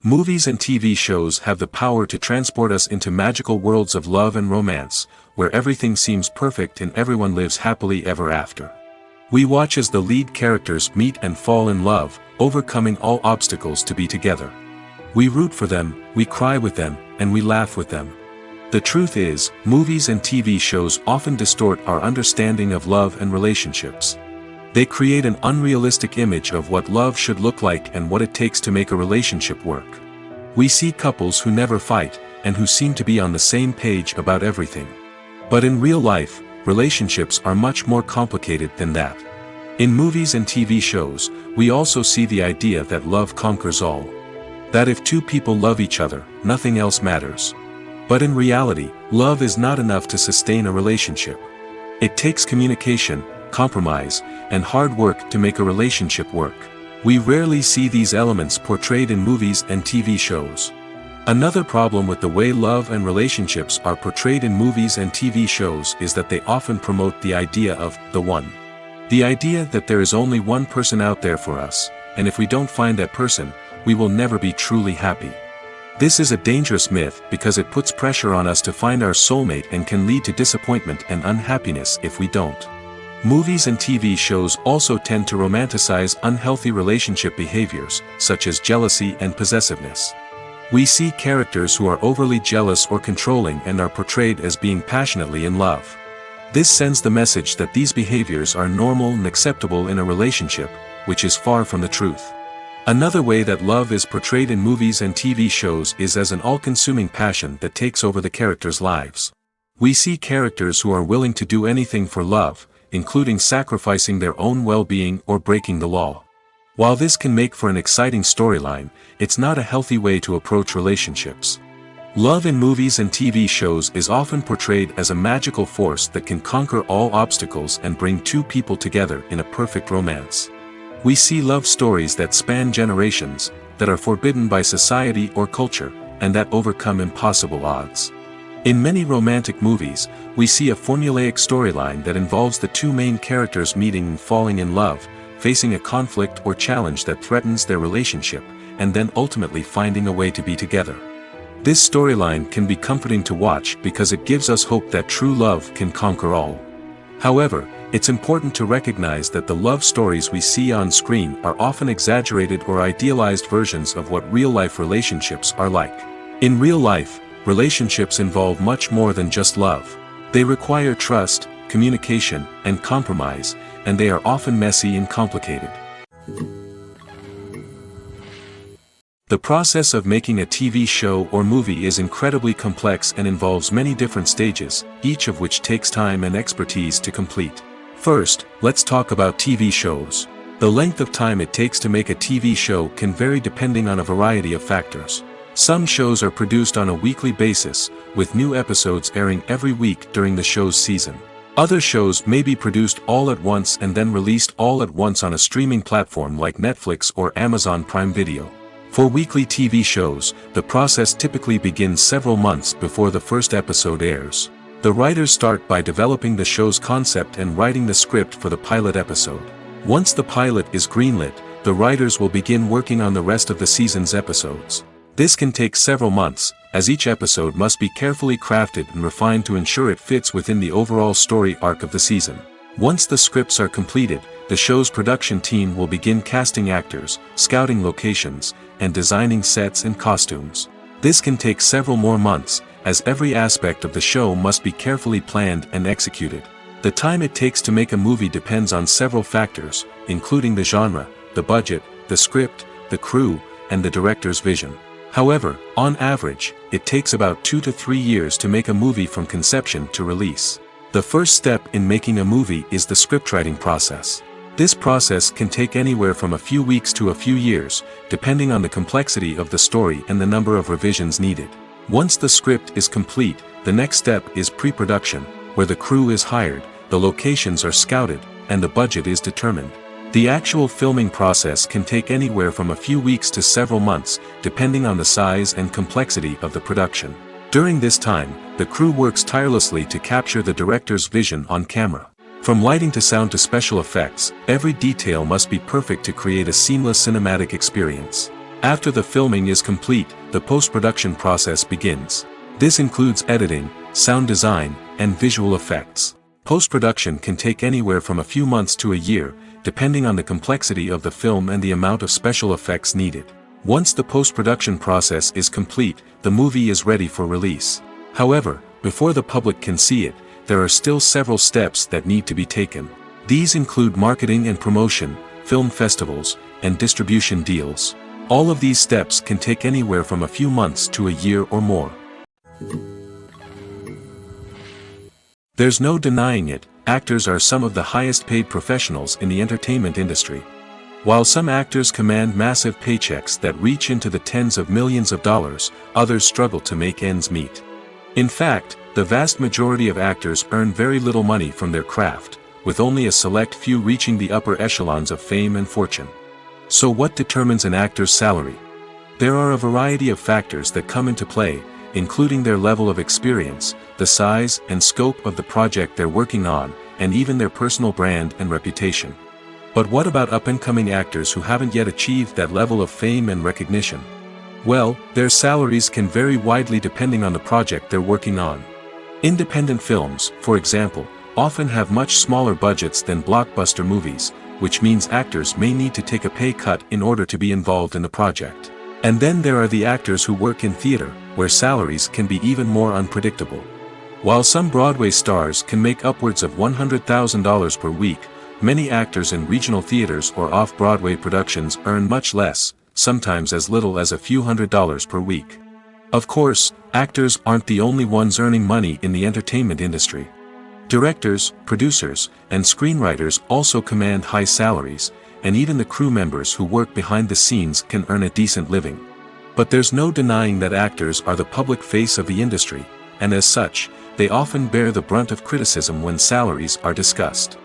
Movies and TV shows have the power to transport us into magical worlds of love and romance, where everything seems perfect and everyone lives happily ever after. We watch as the lead characters meet and fall in love, overcoming all obstacles to be together. We root for them, we cry with them, and we laugh with them. The truth is, movies and TV shows often distort our understanding of love and relationships. They create an unrealistic image of what love should look like and what it takes to make a relationship work. We see couples who never fight, and who seem to be on the same page about everything. But in real life, relationships are much more complicated than that. In movies and TV shows, we also see the idea that love conquers all. That if two people love each other, nothing else matters. But in reality, love is not enough to sustain a relationship. It takes communication, compromise, and hard work to make a relationship work. We rarely see these elements portrayed in movies and TV shows. Another problem with the way love and relationships are portrayed in movies and TV shows is that they often promote the idea of the one. The idea that there is only one person out there for us, and if we don't find that person, we will never be truly happy. This is a dangerous myth because it puts pressure on us to find our soulmate and can lead to disappointment and unhappiness if we don't. Movies and TV shows also tend to romanticize unhealthy relationship behaviors, such as jealousy and possessiveness. We see characters who are overly jealous or controlling and are portrayed as being passionately in love. This sends the message that these behaviors are normal and acceptable in a relationship, which is far from the truth. Another way that love is portrayed in movies and TV shows is as an all-consuming passion that takes over the characters' lives. We see characters who are willing to do anything for love, including sacrificing their own well-being or breaking the law. While this can make for an exciting storyline, it's not a healthy way to approach relationships. Love in movies and TV shows is often portrayed as a magical force that can conquer all obstacles and bring two people together in a perfect romance. We see love stories that span generations, that are forbidden by society or culture, and that overcome impossible odds. In many romantic movies, we see a formulaic storyline that involves the two main characters meeting and falling in love, facing a conflict or challenge that threatens their relationship, and then ultimately finding a way to be together. This storyline can be comforting to watch because it gives us hope that true love can conquer all. However, it's important to recognize that the love stories we see on screen are often exaggerated or idealized versions of what real-life relationships are like. In real life, relationships involve much more than just love. They require trust, communication, and compromise, and they are often messy and complicated. The process of making a TV show or movie is incredibly complex and involves many different stages, each of which takes time and expertise to complete. First, let's talk about TV shows. The length of time it takes to make a TV show can vary depending on a variety of factors. Some shows are produced on a weekly basis, with new episodes airing every week during the show's season. Other shows may be produced all at once and then released all at once on a streaming platform like Netflix or Amazon Prime Video. For weekly TV shows, the process typically begins several months before the first episode airs. The writers start by developing the show's concept and writing the script for the pilot episode. Once the pilot is greenlit, the writers will begin working on the rest of the season's episodes. This can take several months, as each episode must be carefully crafted and refined to ensure it fits within the overall story arc of the season. Once the scripts are completed, the show's production team will begin casting actors, scouting locations, and designing sets and costumes. This can take several more months, as every aspect of the show must be carefully planned and executed. The time it takes to make a movie depends on several factors, including the genre, the budget, the script, the crew, and the director's vision. However, on average, it takes about 2 to 3 years to make a movie from conception to release. The first step in making a movie is the scriptwriting process. This process can take anywhere from a few weeks to a few years, depending on the complexity of the story and the number of revisions needed. Once the script is complete, the next step is pre-production, where the crew is hired, the locations are scouted, and the budget is determined. The actual filming process can take anywhere from a few weeks to several months, depending on the size and complexity of the production. During this time, the crew works tirelessly to capture the director's vision on camera. From lighting to sound to special effects, every detail must be perfect to create a seamless cinematic experience. After the filming is complete, the post-production process begins. This includes editing, sound design, and visual effects. Post-production can take anywhere from a few months to a year, depending on the complexity of the film and the amount of special effects needed. Once the post-production process is complete, the movie is ready for release. However, before the public can see it, there are still several steps that need to be taken. These include marketing and promotion, film festivals, and distribution deals. All of these steps can take anywhere from a few months to a year or more. There's no denying it, actors are some of the highest paid professionals in the entertainment industry. While some actors command massive paychecks that reach into the tens of millions of dollars, others struggle to make ends meet. In fact, the vast majority of actors earn very little money from their craft, with only a select few reaching the upper echelons of fame and fortune. So what determines an actor's salary? There are a variety of factors that come into play, including their level of experience, the size and scope of the project they're working on, and even their personal brand and reputation. But what about up-and-coming actors who haven't yet achieved that level of fame and recognition? Well, their salaries can vary widely depending on the project they're working on. Independent films, for example, often have much smaller budgets than blockbuster movies, which means actors may need to take a pay cut in order to be involved in the project. And then there are the actors who work in theater, where salaries can be even more unpredictable. While some Broadway stars can make upwards of $100,000 per week, many actors in regional theaters or off-Broadway productions earn much less, sometimes as little as a few $100s per week. Of course, actors aren't the only ones earning money in the entertainment industry. Directors, producers, and screenwriters also command high salaries, and even the crew members who work behind the scenes can earn a decent living. But there's no denying that actors are the public face of the industry, and as such, they often bear the brunt of criticism when salaries are discussed.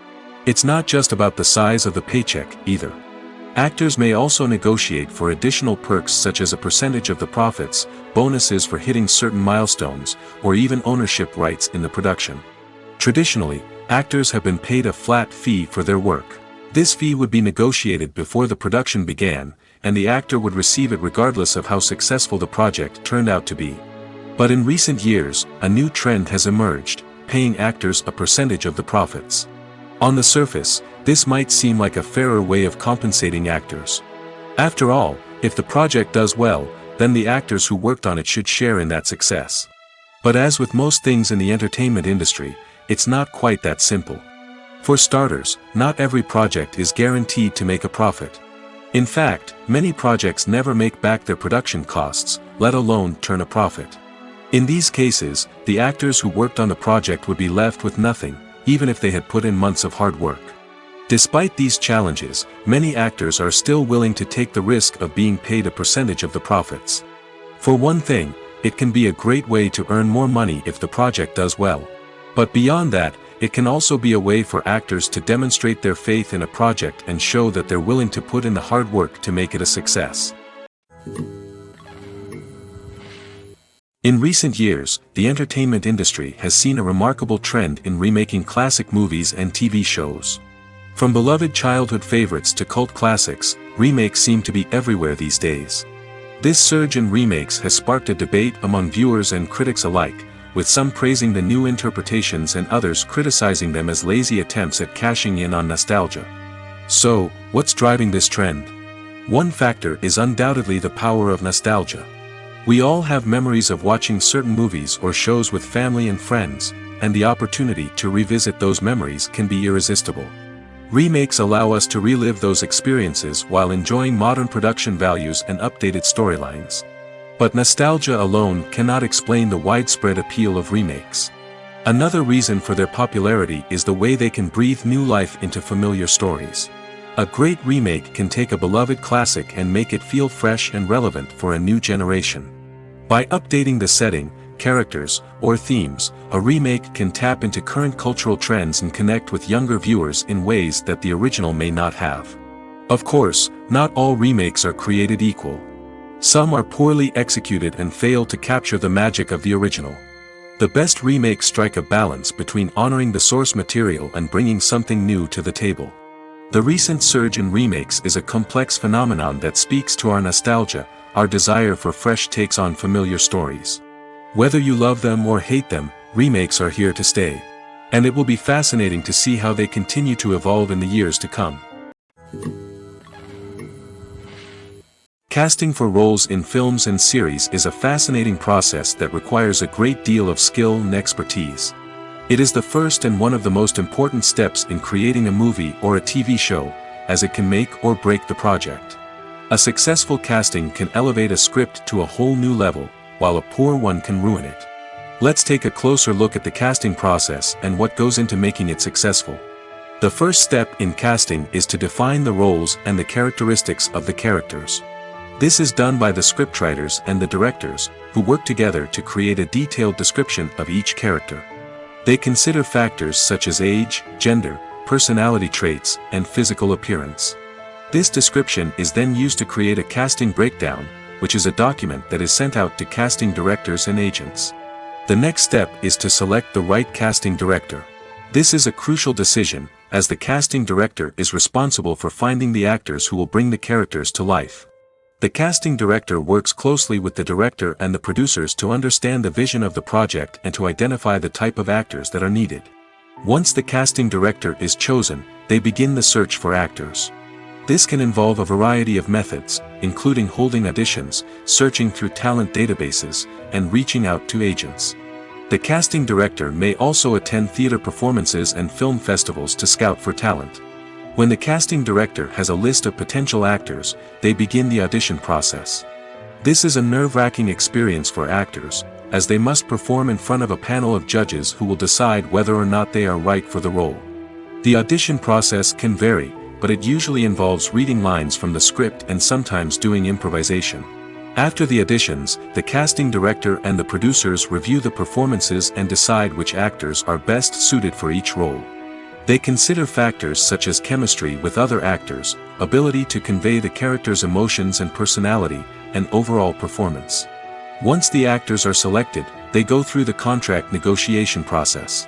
It's not just about the size of the paycheck, either. Actors may also negotiate for additional perks such as a percentage of the profits, bonuses for hitting certain milestones, or even ownership rights in the production. Traditionally, actors have been paid a flat fee for their work. This fee would be negotiated before the production began, and the actor would receive it regardless of how successful the project turned out to be. But in recent years, a new trend has emerged, paying actors a percentage of the profits. On the surface, this might seem like a fairer way of compensating actors. After all, if the project does well, then the actors who worked on it should share in that success. But as with most things in the entertainment industry, it's not quite that simple. For starters, not every project is guaranteed to make a profit. In fact, many projects never make back their production costs, let alone turn a profit. In these cases, the actors who worked on the project would be left with nothing, even if they had put in months of hard work. Despite these challenges, many actors are still willing to take the risk of being paid a percentage of the profits. For one thing, it can be a great way to earn more money if the project does well. But beyond that, it can also be a way for actors to demonstrate their faith in a project and show that they're willing to put in the hard work to make it a success. In recent years, the entertainment industry has seen a remarkable trend in remaking classic movies and TV shows. From beloved childhood favorites to cult classics, remakes seem to be everywhere these days. This surge in remakes has sparked a debate among viewers and critics alike, with some praising the new interpretations and others criticizing them as lazy attempts at cashing in on nostalgia. So, what's driving this trend? One factor is undoubtedly the power of nostalgia. We all have memories of watching certain movies or shows with family and friends, and the opportunity to revisit those memories can be irresistible. Remakes allow us to relive those experiences while enjoying modern production values and updated storylines. But nostalgia alone cannot explain the widespread appeal of remakes. Another reason for their popularity is the way they can breathe new life into familiar stories. A great remake can take a beloved classic and make it feel fresh and relevant for a new generation. By updating the setting, characters, or themes, a remake can tap into current cultural trends and connect with younger viewers in ways that the original may not have. Of course, not all remakes are created equal. Some are poorly executed and fail to capture the magic of the original. The best remakes strike a balance between honoring the source material and bringing something new to the table. The recent surge in remakes is a complex phenomenon that speaks to our nostalgia, our desire for fresh takes on familiar stories. Whether you love them or hate them, remakes are here to stay. And it will be fascinating to see how they continue to evolve in the years to come. Casting for roles in films and series is a fascinating process that requires a great deal of skill and expertise. It is the first and one of the most important steps in creating a movie or a TV show, as it can make or break the project. A successful casting can elevate a script to a whole new level, while a poor one can ruin it. Let's take a closer look at the casting process and what goes into making it successful. The first step in casting is to define the roles and the characteristics of the characters. This is done by the scriptwriters and the directors, who work together to create a detailed description of each character. They consider factors such as age, gender, personality traits, and physical appearance. This description is then used to create a casting breakdown, which is a document that is sent out to casting directors and agents. The next step is to select the right casting director. This is a crucial decision, as the casting director is responsible for finding the actors who will bring the characters to life. The casting director works closely with the director and the producers to understand the vision of the project and to identify the type of actors that are needed. Once the casting director is chosen, they begin the search for actors. This can involve a variety of methods, including holding auditions, searching through talent databases, and reaching out to agents. The casting director may also attend theater performances and film festivals to scout for talent. When the casting director has a list of potential actors, they begin the audition process. This is a nerve-wracking experience for actors, as they must perform in front of a panel of judges who will decide whether or not they are right for the role. The audition process can vary, but it usually involves reading lines from the script and sometimes doing improvisation. After the auditions, the casting director and the producers review the performances and decide which actors are best suited for each role. They consider factors such as chemistry with other actors, ability to convey the character's emotions and personality, and overall performance. Once the actors are selected, they go through the contract negotiation process.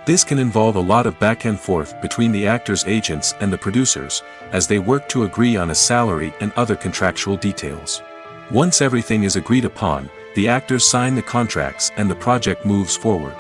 This can involve a lot of back and forth between the actors' agents and the producers, as they work to agree on a salary and other contractual details. Once everything is agreed upon, the actors sign the contracts and the project moves forward.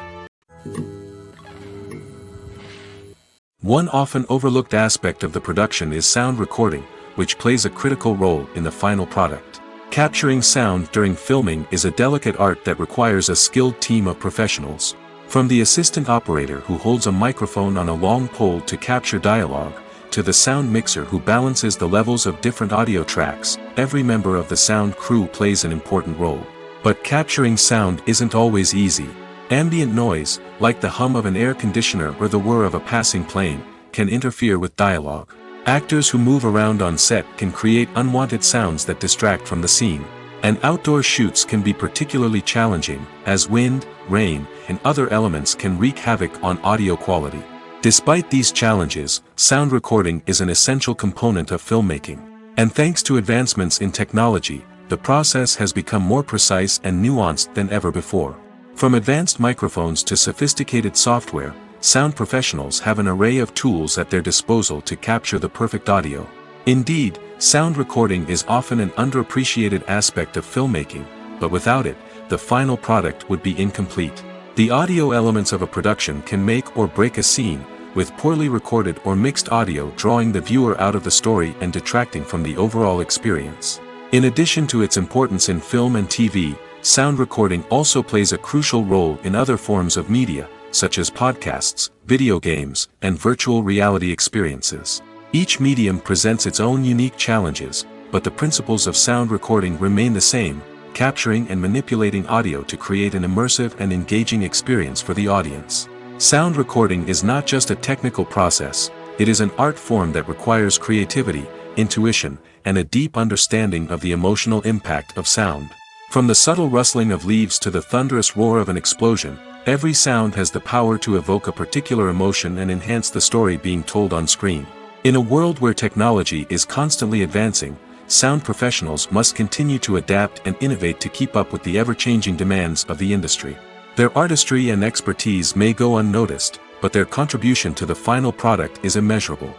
One often overlooked aspect of the production is sound recording, which plays a critical role in the final product. Capturing sound during filming is a delicate art that requires a skilled team of professionals. From the assistant operator who holds a microphone on a long pole to capture dialogue, to the sound mixer who balances the levels of different audio tracks, every member of the sound crew plays an important role. But capturing sound isn't always easy. Ambient noise, like the hum of an air conditioner or the whir of a passing plane, can interfere with dialogue. Actors who move around on set can create unwanted sounds that distract from the scene. And outdoor shoots can be particularly challenging, as wind, rain, and other elements can wreak havoc on audio quality. Despite these challenges, sound recording is an essential component of filmmaking. And thanks to advancements in technology, the process has become more precise and nuanced than ever before. From advanced microphones to sophisticated software, sound professionals have an array of tools at their disposal to capture the perfect audio. Indeed, sound recording is often an underappreciated aspect of filmmaking, but without it, the final product would be incomplete. The audio elements of a production can make or break a scene, with poorly recorded or mixed audio drawing the viewer out of the story and detracting from the overall experience. In addition to its importance in film and TV, sound recording also plays a crucial role in other forms of media, such as podcasts, video games, and virtual reality experiences. Each medium presents its own unique challenges, but the principles of sound recording remain the same, capturing and manipulating audio to create an immersive and engaging experience for the audience. Sound recording is not just a technical process, it is an art form that requires creativity, intuition, and a deep understanding of the emotional impact of sound. From the subtle rustling of leaves to the thunderous roar of an explosion, every sound has the power to evoke a particular emotion and enhance the story being told on screen. In a world where technology is constantly advancing, sound professionals must continue to adapt and innovate to keep up with the ever-changing demands of the industry. Their artistry and expertise may go unnoticed, but their contribution to the final product is immeasurable.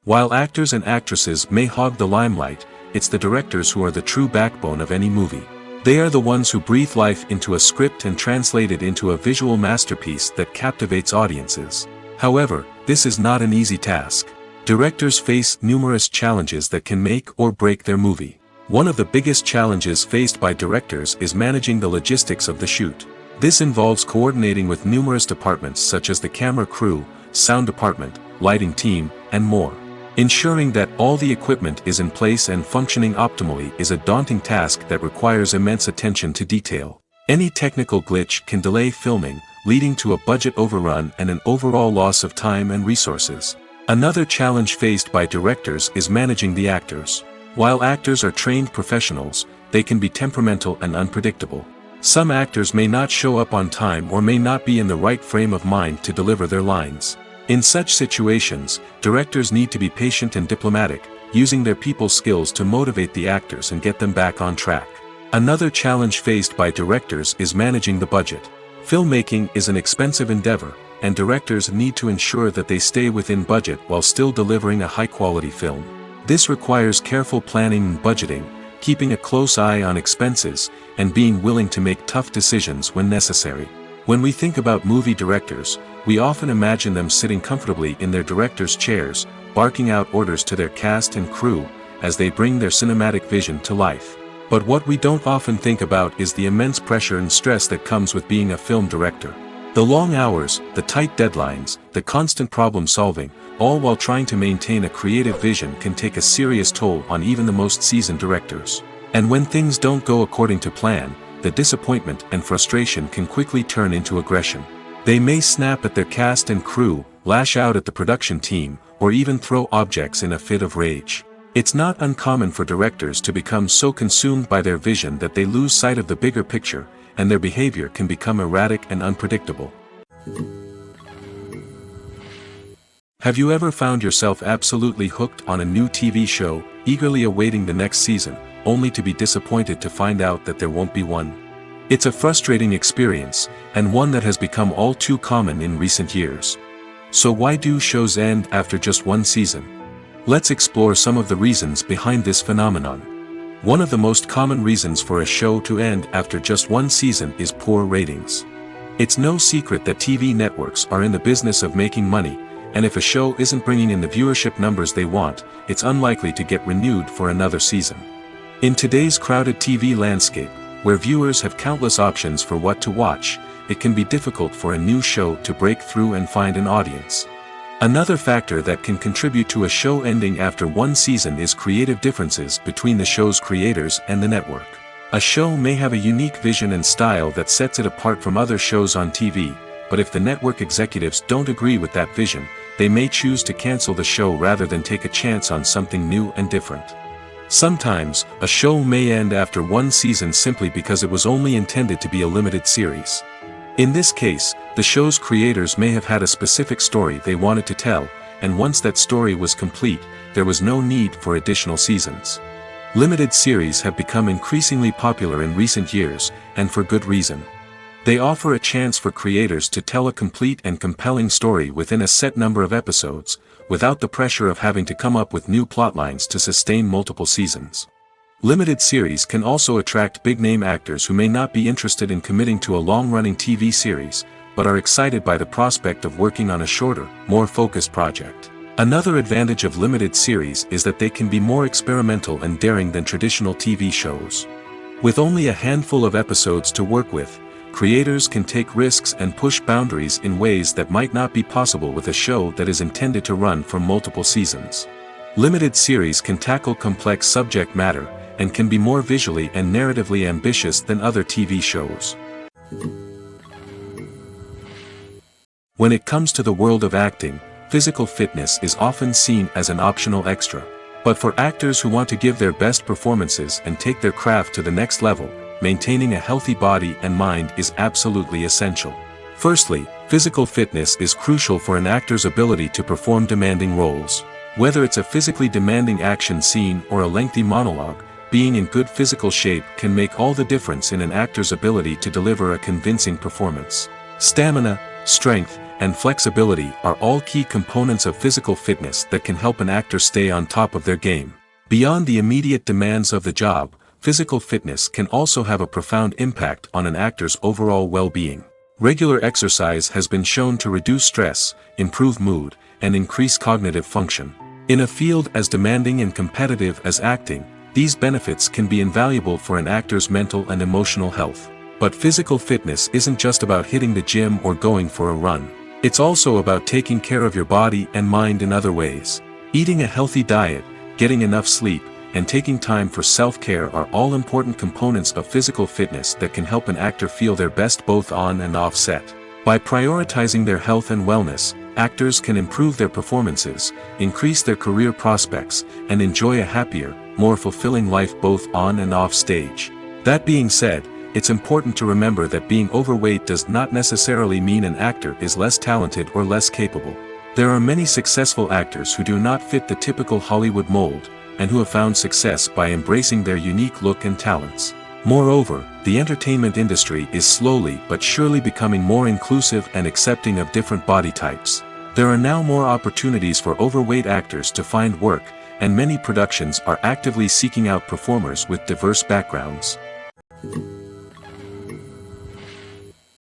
While actors and actresses may hog the limelight, it's the directors who are the true backbone of any movie. They are the ones who breathe life into a script and translate it into a visual masterpiece that captivates audiences. However, this is not an easy task. Directors face numerous challenges that can make or break their movie. One of the biggest challenges faced by directors is managing the logistics of the shoot. This involves coordinating with numerous departments such as the camera crew, sound department, lighting team, and more. Ensuring that all the equipment is in place and functioning optimally is a daunting task that requires immense attention to detail. Any technical glitch can delay filming, leading to a budget overrun and an overall loss of time and resources. Another challenge faced by directors is managing the actors. While actors are trained professionals, they can be temperamental and unpredictable. Some actors may not show up on time or may not be in the right frame of mind to deliver their lines. In such situations, directors need to be patient and diplomatic, using their people skills to motivate the actors and get them back on track. Another challenge faced by directors is managing the budget. Filmmaking is an expensive endeavor, and directors need to ensure that they stay within budget while still delivering a high-quality film. This requires careful planning and budgeting, keeping a close eye on expenses, and being willing to make tough decisions when necessary. When we think about movie directors, we often imagine them sitting comfortably in their director's chairs, barking out orders to their cast and crew, as they bring their cinematic vision to life. But what we don't often think about is the immense pressure and stress that comes with being a film director. The long hours, the tight deadlines, the constant problem solving, all while trying to maintain a creative vision can take a serious toll on even the most seasoned directors. And when things don't go according to plan, the disappointment and frustration can quickly turn into aggression. They may snap at their cast and crew, lash out at the production team, or even throw objects in a fit of rage. It's not uncommon for directors to become so consumed by their vision that they lose sight of the bigger picture, and their behavior can become erratic and unpredictable. Have you ever found yourself absolutely hooked on a new TV show, eagerly awaiting the next season, only to be disappointed to find out that there won't be one? It's a frustrating experience, and one that has become all too common in recent years. So why do shows end after just one season? Let's explore some of the reasons behind this phenomenon. One of the most common reasons for a show to end after just one season is poor ratings. It's no secret that TV networks are in the business of making money, and if a show isn't bringing in the viewership numbers they want, it's unlikely to get renewed for another season. In today's crowded TV landscape, where viewers have countless options for what to watch, it can be difficult for a new show to break through and find an audience. Another factor that can contribute to a show ending after one season is creative differences between the show's creators and the network. A show may have a unique vision and style that sets it apart from other shows on TV, but if the network executives don't agree with that vision, they may choose to cancel the show rather than take a chance on something new and different. Sometimes, a show may end after one season simply because it was only intended to be a limited series. In this case, the show's creators may have had a specific story they wanted to tell, and once that story was complete, there was no need for additional seasons. Limited series have become increasingly popular in recent years, and for good reason. They offer a chance for creators to tell a complete and compelling story within a set number of episodes, without the pressure of having to come up with new plotlines to sustain multiple seasons. Limited series can also attract big-name actors who may not be interested in committing to a long-running TV series, but are excited by the prospect of working on a shorter, more focused project. Another advantage of limited series is that they can be more experimental and daring than traditional TV shows. With only a handful of episodes to work with, creators can take risks and push boundaries in ways that might not be possible with a show that is intended to run for multiple seasons. Limited series can tackle complex subject matter, and can be more visually and narratively ambitious than other TV shows. When it comes to the world of acting, physical fitness is often seen as an optional extra. But for actors who want to give their best performances and take their craft to the next level, maintaining a healthy body and mind is absolutely essential. Firstly, physical fitness is crucial for an actor's ability to perform demanding roles. Whether it's a physically demanding action scene or a lengthy monologue, being in good physical shape can make all the difference in an actor's ability to deliver a convincing performance. Stamina, strength, and flexibility are all key components of physical fitness that can help an actor stay on top of their game. Beyond the immediate demands of the job, physical fitness can also have a profound impact on an actor's overall well-being. Regular exercise has been shown to reduce stress, improve mood, and increase cognitive function. In a field as demanding and competitive as acting, these benefits can be invaluable for an actor's mental and emotional health. But physical fitness isn't just about hitting the gym or going for a run. It's also about taking care of your body and mind in other ways. Eating a healthy diet, getting enough sleep, and taking time for self-care are all important components of physical fitness that can help an actor feel their best both on and off set. By prioritizing their health and wellness, actors can improve their performances, increase their career prospects, and enjoy a happier, more fulfilling life both on and off stage. That being said, it's important to remember that being overweight does not necessarily mean an actor is less talented or less capable. There are many successful actors who do not fit the typical Hollywood mold, and who have found success by embracing their unique look and talents. Moreover, the entertainment industry is slowly but surely becoming more inclusive and accepting of different body types. There are now more opportunities for overweight actors to find work, and many productions are actively seeking out performers with diverse backgrounds.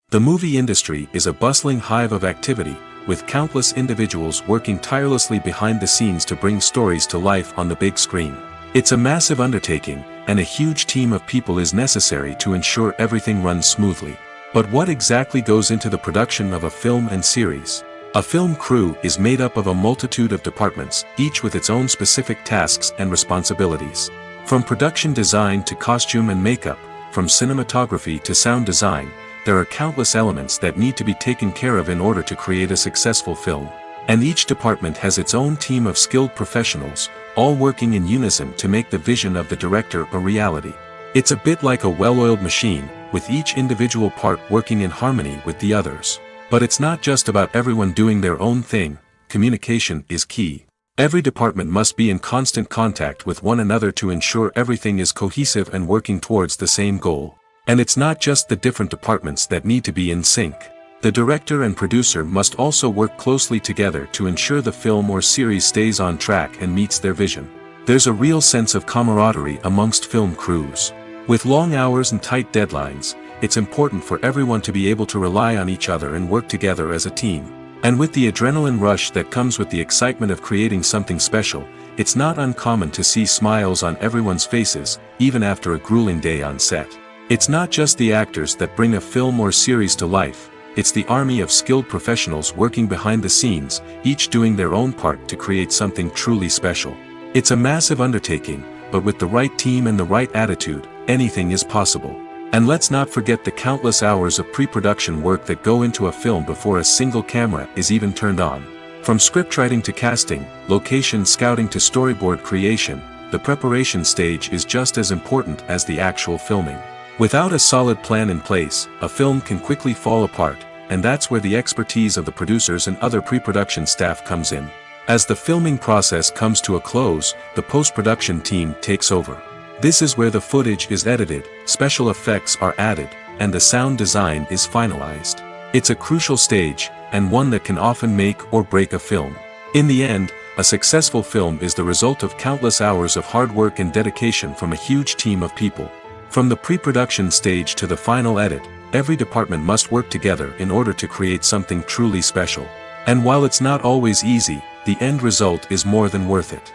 The movie industry is a bustling hive of activity, with countless individuals working tirelessly behind the scenes to bring stories to life on the big screen. It's a massive undertaking, and a huge team of people is necessary to ensure everything runs smoothly. But what exactly goes into the production of a film and series? A film crew is made up of a multitude of departments, each with its own specific tasks and responsibilities. From production design to costume and makeup, from cinematography to sound design, there are countless elements that need to be taken care of in order to create a successful film. And each department has its own team of skilled professionals, all working in unison to make the vision of the director a reality. It's a bit like a well-oiled machine, with each individual part working in harmony with the others. But it's not just about everyone doing their own thing. Communication is key. Every department must be in constant contact with one another to ensure everything is cohesive and working towards the same goal. And it's not just the different departments that need to be in sync. The director and producer must also work closely together to ensure the film or series stays on track and meets their vision. There's a real sense of camaraderie amongst film crews. With long hours and tight deadlines, it's important for everyone to be able to rely on each other and work together as a team. And with the adrenaline rush that comes with the excitement of creating something special, it's not uncommon to see smiles on everyone's faces, even after a grueling day on set. It's not just the actors that bring a film or series to life, it's the army of skilled professionals working behind the scenes, each doing their own part to create something truly special. It's a massive undertaking, but with the right team and the right attitude, anything is possible. And let's not forget the countless hours of pre-production work that go into a film before a single camera is even turned on. From scriptwriting to casting, location scouting to storyboard creation, the preparation stage is just as important as the actual filming. Without a solid plan in place, a film can quickly fall apart, and that's where the expertise of the producers and other pre-production staff comes in. As the filming process comes to a close, the post-production team takes over. This is where the footage is edited, special effects are added, and the sound design is finalized. It's a crucial stage, and one that can often make or break a film. In the end, a successful film is the result of countless hours of hard work and dedication from a huge team of people. From the pre-production stage to the final edit, every department must work together in order to create something truly special. And while it's not always easy, the end result is more than worth it.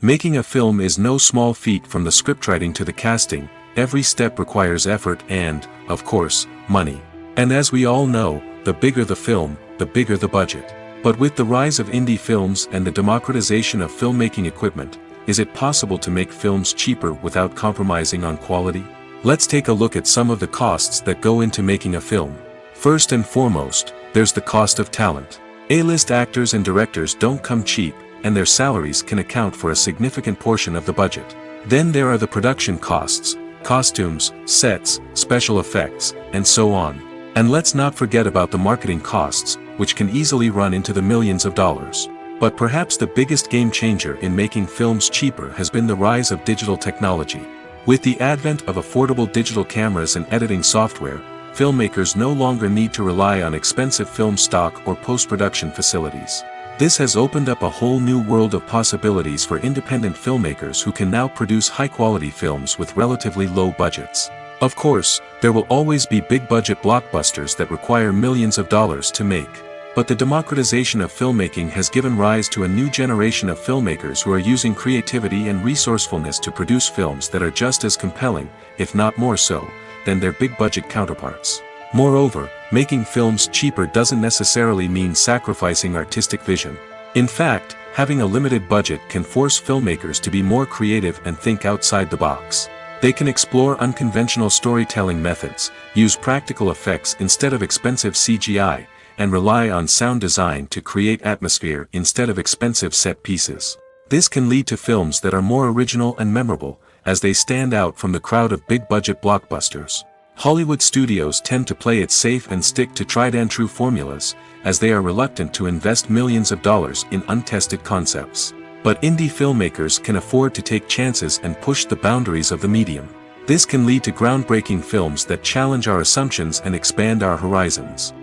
Making a film is no small feat. From the scriptwriting to the casting, every step requires effort and, of course, money. And as we all know, the bigger the film, the bigger the budget. But with the rise of indie films and the democratization of filmmaking equipment, is it possible to make films cheaper without compromising on quality? Let's take a look at some of the costs that go into making a film. First and foremost, there's the cost of talent. A-list actors and directors don't come cheap, and their salaries can account for a significant portion of the budget. Then there are the production costs, costumes, sets, special effects, and so on. And let's not forget about the marketing costs, which can easily run into the millions of dollars. But perhaps the biggest game changer in making films cheaper has been the rise of digital technology. With the advent of affordable digital cameras and editing software, filmmakers no longer need to rely on expensive film stock or post-production facilities. This has opened up a whole new world of possibilities for independent filmmakers who can now produce high-quality films with relatively low budgets. Of course, there will always be big-budget blockbusters that require millions of dollars to make. But the democratization of filmmaking has given rise to a new generation of filmmakers who are using creativity and resourcefulness to produce films that are just as compelling, if not more so, than their big-budget counterparts. Moreover, making films cheaper doesn't necessarily mean sacrificing artistic vision. In fact, having a limited budget can force filmmakers to be more creative and think outside the box. They can explore unconventional storytelling methods, use practical effects instead of expensive CGI, and rely on sound design to create atmosphere instead of expensive set pieces. This can lead to films that are more original and memorable, as they stand out from the crowd of big-budget blockbusters. Hollywood studios tend to play it safe and stick to tried-and-true formulas, as they are reluctant to invest millions of dollars in untested concepts. But indie filmmakers can afford to take chances and push the boundaries of the medium. This can lead to groundbreaking films that challenge our assumptions and expand our horizons.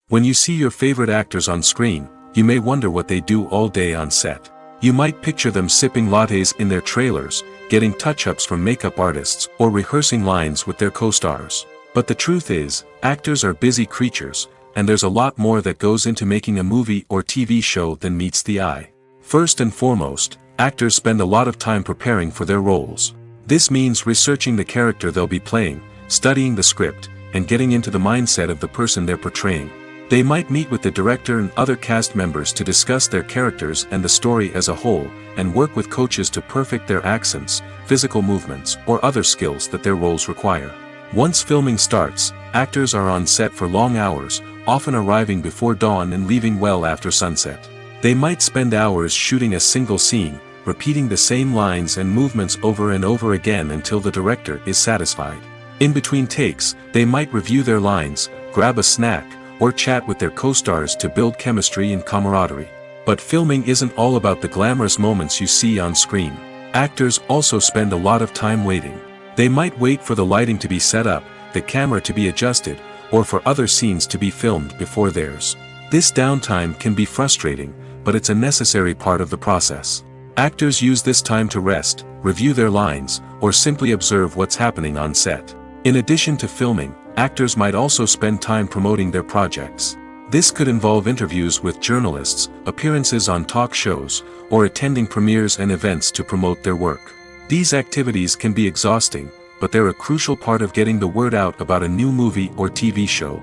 When you see your favorite actors on screen, you may wonder what they do all day on set. You might picture them sipping lattes in their trailers, getting touch-ups from makeup artists, or rehearsing lines with their co-stars. But the truth is, actors are busy creatures, and there's a lot more that goes into making a movie or TV show than meets the eye. First and foremost, actors spend a lot of time preparing for their roles. This means researching the character they'll be playing, studying the script, and getting into the mindset of the person they're portraying. They might meet with the director and other cast members to discuss their characters and the story as a whole, and work with coaches to perfect their accents, physical movements, or other skills that their roles require. Once filming starts, actors are on set for long hours, often arriving before dawn and leaving well after sunset. They might spend hours shooting a single scene, repeating the same lines and movements over and over again until the director is satisfied. In between takes, they might review their lines, grab a snack, or chat with their co-stars to build chemistry and camaraderie. But filming isn't all about the glamorous moments you see on screen. Actors also spend a lot of time waiting. They might wait for the lighting to be set up, the camera to be adjusted, or for other scenes to be filmed before theirs. This downtime can be frustrating, but it's a necessary part of the process. Actors use this time to rest, review their lines, or simply observe what's happening on set. In addition to filming, actors might also spend time promoting their projects. This could involve interviews with journalists, appearances on talk shows, or attending premieres and events to promote their work. These activities can be exhausting, but they're a crucial part of getting the word out about a new movie or TV show.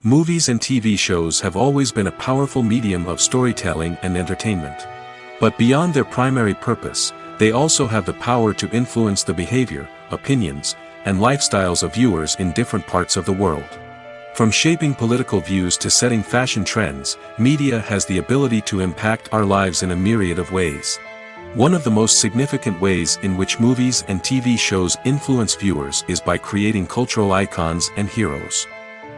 Movies and TV shows have always been a powerful medium of storytelling and entertainment. But beyond their primary purpose, they also have the power to influence the behavior, opinions, and lifestyles of viewers in different parts of the world. From shaping political views to setting fashion trends, media has the ability to impact our lives in a myriad of ways. One of the most significant ways in which movies and TV shows influence viewers is by creating cultural icons and heroes.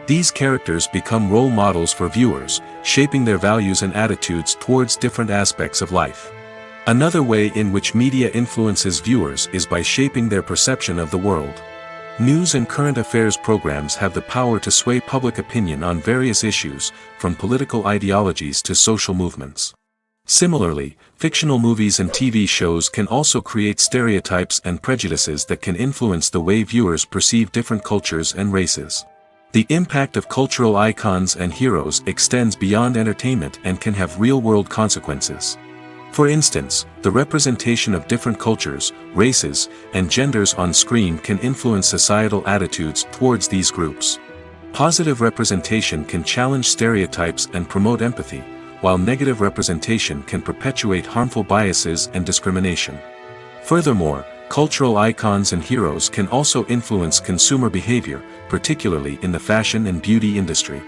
These characters become role models for viewers, shaping their values and attitudes towards different aspects of life. Another way in which media influences viewers is by shaping their perception of the world. News and current affairs programs have the power to sway public opinion on various issues, from political ideologies to social movements. Similarly, fictional movies and TV shows can also create stereotypes and prejudices that can influence the way viewers perceive different cultures and races. The impact of cultural icons and heroes extends beyond entertainment and can have real-world consequences. For instance, the representation of different cultures, races, and genders on screen can influence societal attitudes towards these groups. Positive representation can challenge stereotypes and promote empathy, while negative representation can perpetuate harmful biases and discrimination. Furthermore, cultural icons and heroes can also influence consumer behavior, particularly in the fashion and beauty industry.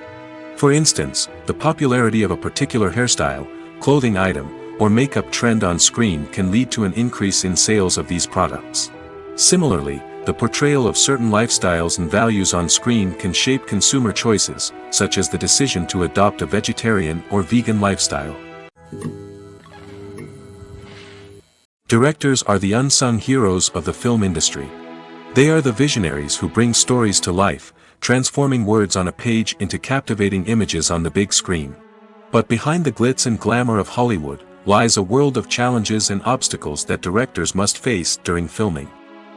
For instance, the popularity of a particular hairstyle, clothing item, or makeup trend on screen can lead to an increase in sales of these products. Similarly, the portrayal of certain lifestyles and values on screen can shape consumer choices, such as the decision to adopt a vegetarian or vegan lifestyle. Directors are the unsung heroes of the film industry. They are the visionaries who bring stories to life, transforming words on a page into captivating images on the big screen. But behind the glitz and glamour of Hollywood lies a world of challenges and obstacles that directors must face during filming.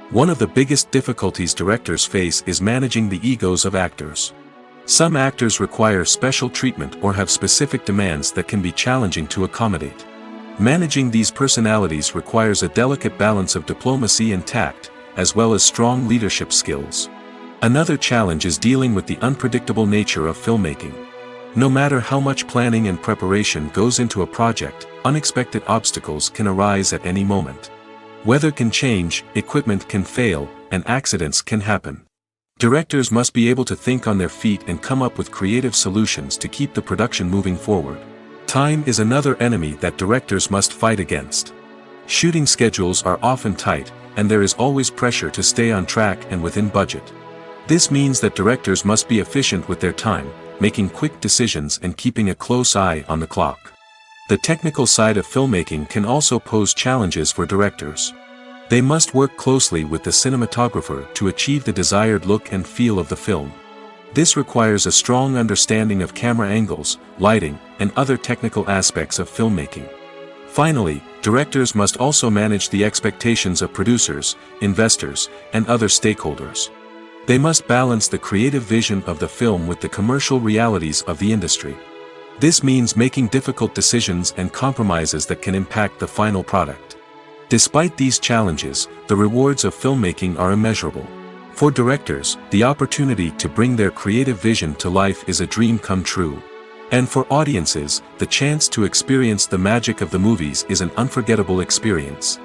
One of the biggest difficulties directors face is managing the egos of actors. Some actors require special treatment or have specific demands that can be challenging to accommodate. Managing these personalities requires a delicate balance of diplomacy and tact, as well as strong leadership skills. Another challenge is dealing with the unpredictable nature of filmmaking. No matter how much planning and preparation goes into a project, unexpected obstacles can arise at any moment. Weather can change, equipment can fail, and accidents can happen. Directors must be able to think on their feet and come up with creative solutions to keep the production moving forward. Time is another enemy that directors must fight against. Shooting schedules are often tight, and there is always pressure to stay on track and within budget. This means that directors must be efficient with their time, making quick decisions and keeping a close eye on the clock. The technical side of filmmaking can also pose challenges for directors. They must work closely with the cinematographer to achieve the desired look and feel of the film. This requires a strong understanding of camera angles, lighting, and other technical aspects of filmmaking. Finally, directors must also manage the expectations of producers, investors, and other stakeholders. They must balance the creative vision of the film with the commercial realities of the industry. This means making difficult decisions and compromises that can impact the final product. Despite these challenges, the rewards of filmmaking are immeasurable. For directors, the opportunity to bring their creative vision to life is a dream come true. And for audiences, the chance to experience the magic of the movies is an unforgettable experience.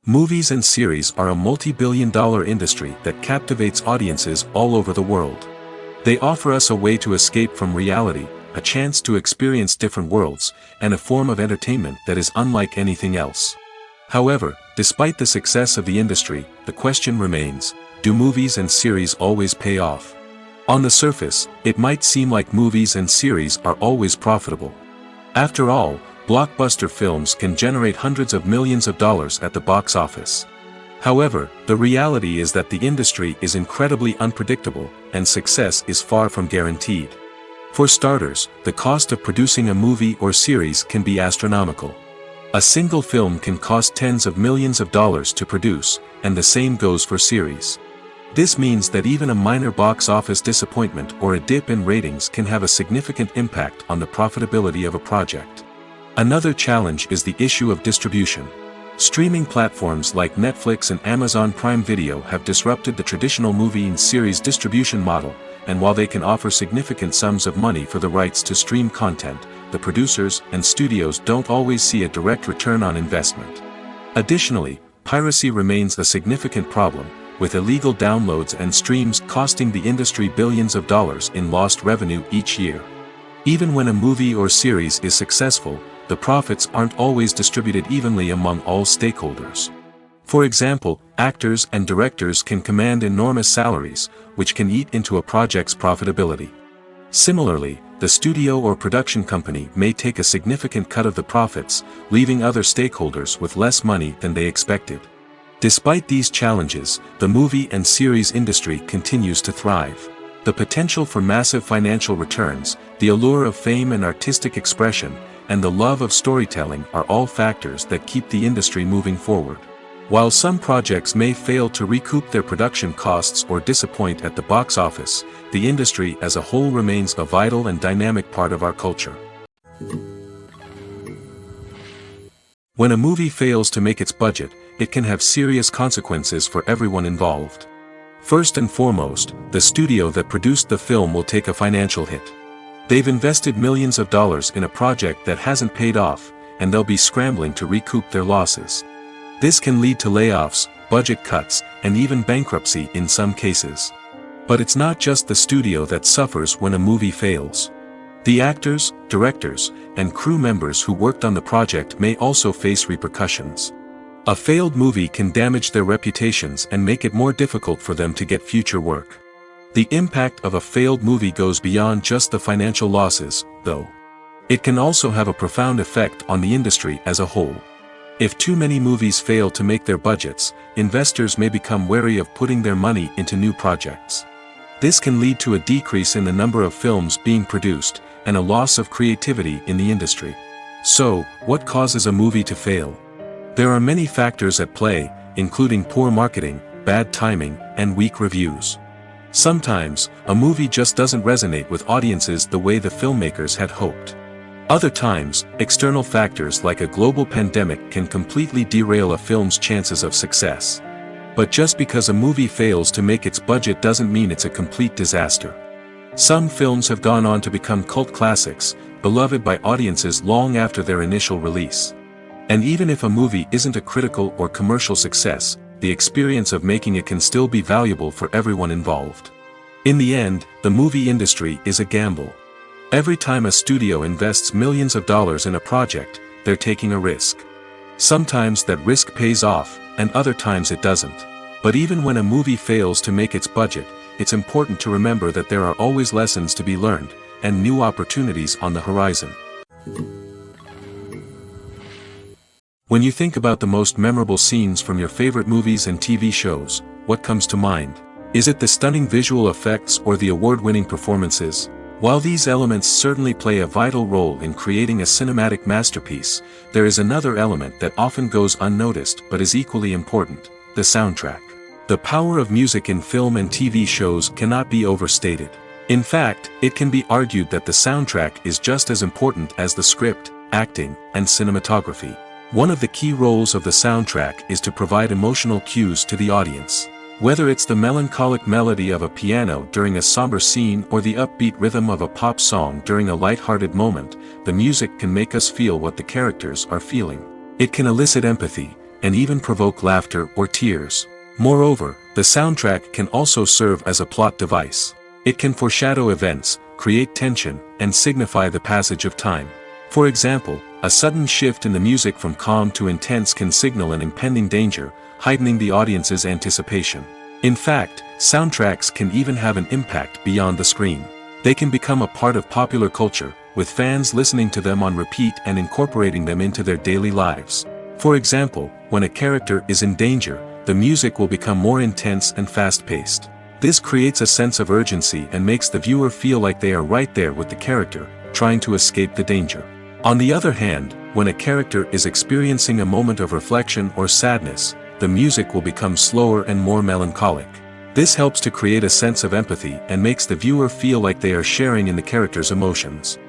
Movies and series are a multi-billion-dollar industry that captivates audiences all over the world. They offer us a way to escape from reality, a chance to experience different worlds, and a form of entertainment that is unlike anything else. However, despite the success of the industry, the question remains, do movies and series always pay off? On the surface, it might seem like movies and series are always profitable. After all, blockbuster films can generate hundreds of millions of dollars at the box office. However, the reality is that the industry is incredibly unpredictable, and success is far from guaranteed. For starters, the cost of producing a movie or series can be astronomical. A single film can cost tens of millions of dollars to produce, and the same goes for series. This means that even a minor box office disappointment or a dip in ratings can have a significant impact on the profitability of a project. Another challenge is the issue of distribution. Streaming platforms like Netflix and Amazon Prime Video have disrupted the traditional movie and series distribution model, and while they can offer significant sums of money for the rights to stream content, the producers and studios don't always see a direct return on investment. Additionally, piracy remains a significant problem, with illegal downloads and streams costing the industry billions of dollars in lost revenue each year. Even when a movie or series is successful, the profits aren't always distributed evenly among all stakeholders. For example, actors and directors can command enormous salaries, which can eat into a project's profitability. Similarly, the studio or production company may take a significant cut of the profits, leaving other stakeholders with less money than they expected. Despite these challenges, the movie and series industry continues to thrive. The potential for massive financial returns, the allure of fame and artistic expression, and the love of storytelling are all factors that keep the industry moving forward. While some projects may fail to recoup their production costs or disappoint at the box office, the industry as a whole remains a vital and dynamic part of our culture. When a movie fails to make its budget, it can have serious consequences for everyone involved. First and foremost, the studio that produced the film will take a financial hit. They've invested millions of dollars in a project that hasn't paid off, and they'll be scrambling to recoup their losses. This can lead to layoffs, budget cuts, and even bankruptcy in some cases. But it's not just the studio that suffers when a movie fails. The actors, directors, and crew members who worked on the project may also face repercussions. A failed movie can damage their reputations and make it more difficult for them to get future work. The impact of a failed movie goes beyond just the financial losses, though. It can also have a profound effect on the industry as a whole. If too many movies fail to make their budgets, investors may become wary of putting their money into new projects. This can lead to a decrease in the number of films being produced, and a loss of creativity in the industry. So, what causes a movie to fail? There are many factors at play, including poor marketing, bad timing, and weak reviews. Sometimes, a movie just doesn't resonate with audiences the way the filmmakers had hoped. Other times, external factors like a global pandemic can completely derail a film's chances of success. But just because a movie fails to make its budget doesn't mean it's a complete disaster. Some films have gone on to become cult classics, beloved by audiences long after their initial release. And even if a movie isn't a critical or commercial success, the experience of making it can still be valuable for everyone involved. In the end, the movie industry is a gamble. Every time a studio invests millions of dollars in a project, they're taking a risk. Sometimes that risk pays off, and other times it doesn't. But even when a movie fails to make its budget, it's important to remember that there are always lessons to be learned, and new opportunities on the horizon. When you think about the most memorable scenes from your favorite movies and TV shows, what comes to mind? Is it the stunning visual effects or the award-winning performances? While these elements certainly play a vital role in creating a cinematic masterpiece, there is another element that often goes unnoticed but is equally important: the soundtrack. The power of music in film and TV shows cannot be overstated. In fact, it can be argued that the soundtrack is just as important as the script, acting, and cinematography. One of the key roles of the soundtrack is to provide emotional cues to the audience. Whether it's the melancholic melody of a piano during a somber scene or the upbeat rhythm of a pop song during a light-hearted moment, the music can make us feel what the characters are feeling. It can elicit empathy, and even provoke laughter or tears. Moreover, the soundtrack can also serve as a plot device. It can foreshadow events, create tension, and signify the passage of time. For example, a sudden shift in the music from calm to intense can signal an impending danger, heightening the audience's anticipation. In fact, soundtracks can even have an impact beyond the screen. They can become a part of popular culture, with fans listening to them on repeat and incorporating them into their daily lives. For example, when a character is in danger, the music will become more intense and fast-paced. This creates a sense of urgency and makes the viewer feel like they are right there with the character, trying to escape the danger. On the other hand, when a character is experiencing a moment of reflection or sadness, the music will become slower and more melancholic. This helps to create a sense of empathy and makes the viewer feel like they are sharing in the character's emotions.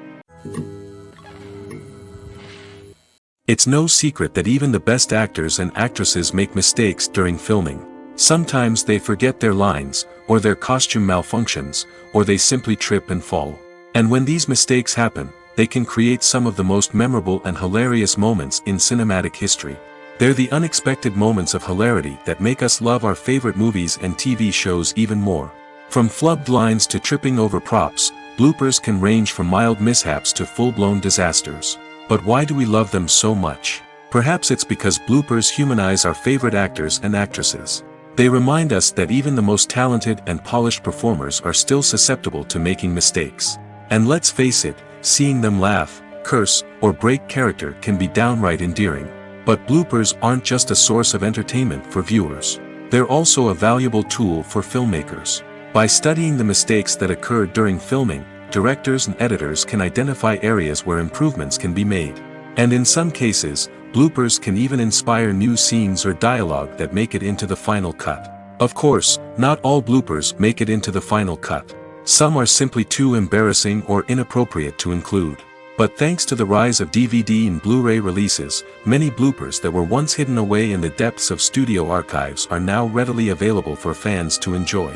It's no secret that even the best actors and actresses make mistakes during filming. Sometimes they forget their lines, or their costume malfunctions, or they simply trip and fall. And when these mistakes happen, they can create some of the most memorable and hilarious moments in cinematic history. They're the unexpected moments of hilarity that make us love our favorite movies and TV shows even more. From flubbed lines to tripping over props, bloopers can range from mild mishaps to full-blown disasters. But why do we love them so much? Perhaps it's because bloopers humanize our favorite actors and actresses. They remind us that even the most talented and polished performers are still susceptible to making mistakes. And let's face it, seeing them laugh, curse, or break character can be downright endearing. But bloopers aren't just a source of entertainment for viewers. They're also a valuable tool for filmmakers. By studying the mistakes that occurred during filming, directors and editors can identify areas where improvements can be made. And in some cases, bloopers can even inspire new scenes or dialogue that make it into the final cut. Of course, not all bloopers make it into the final cut. Some are simply too embarrassing or inappropriate to include. But thanks to the rise of DVD and Blu-ray releases, many bloopers that were once hidden away in the depths of studio archives are now readily available for fans to enjoy.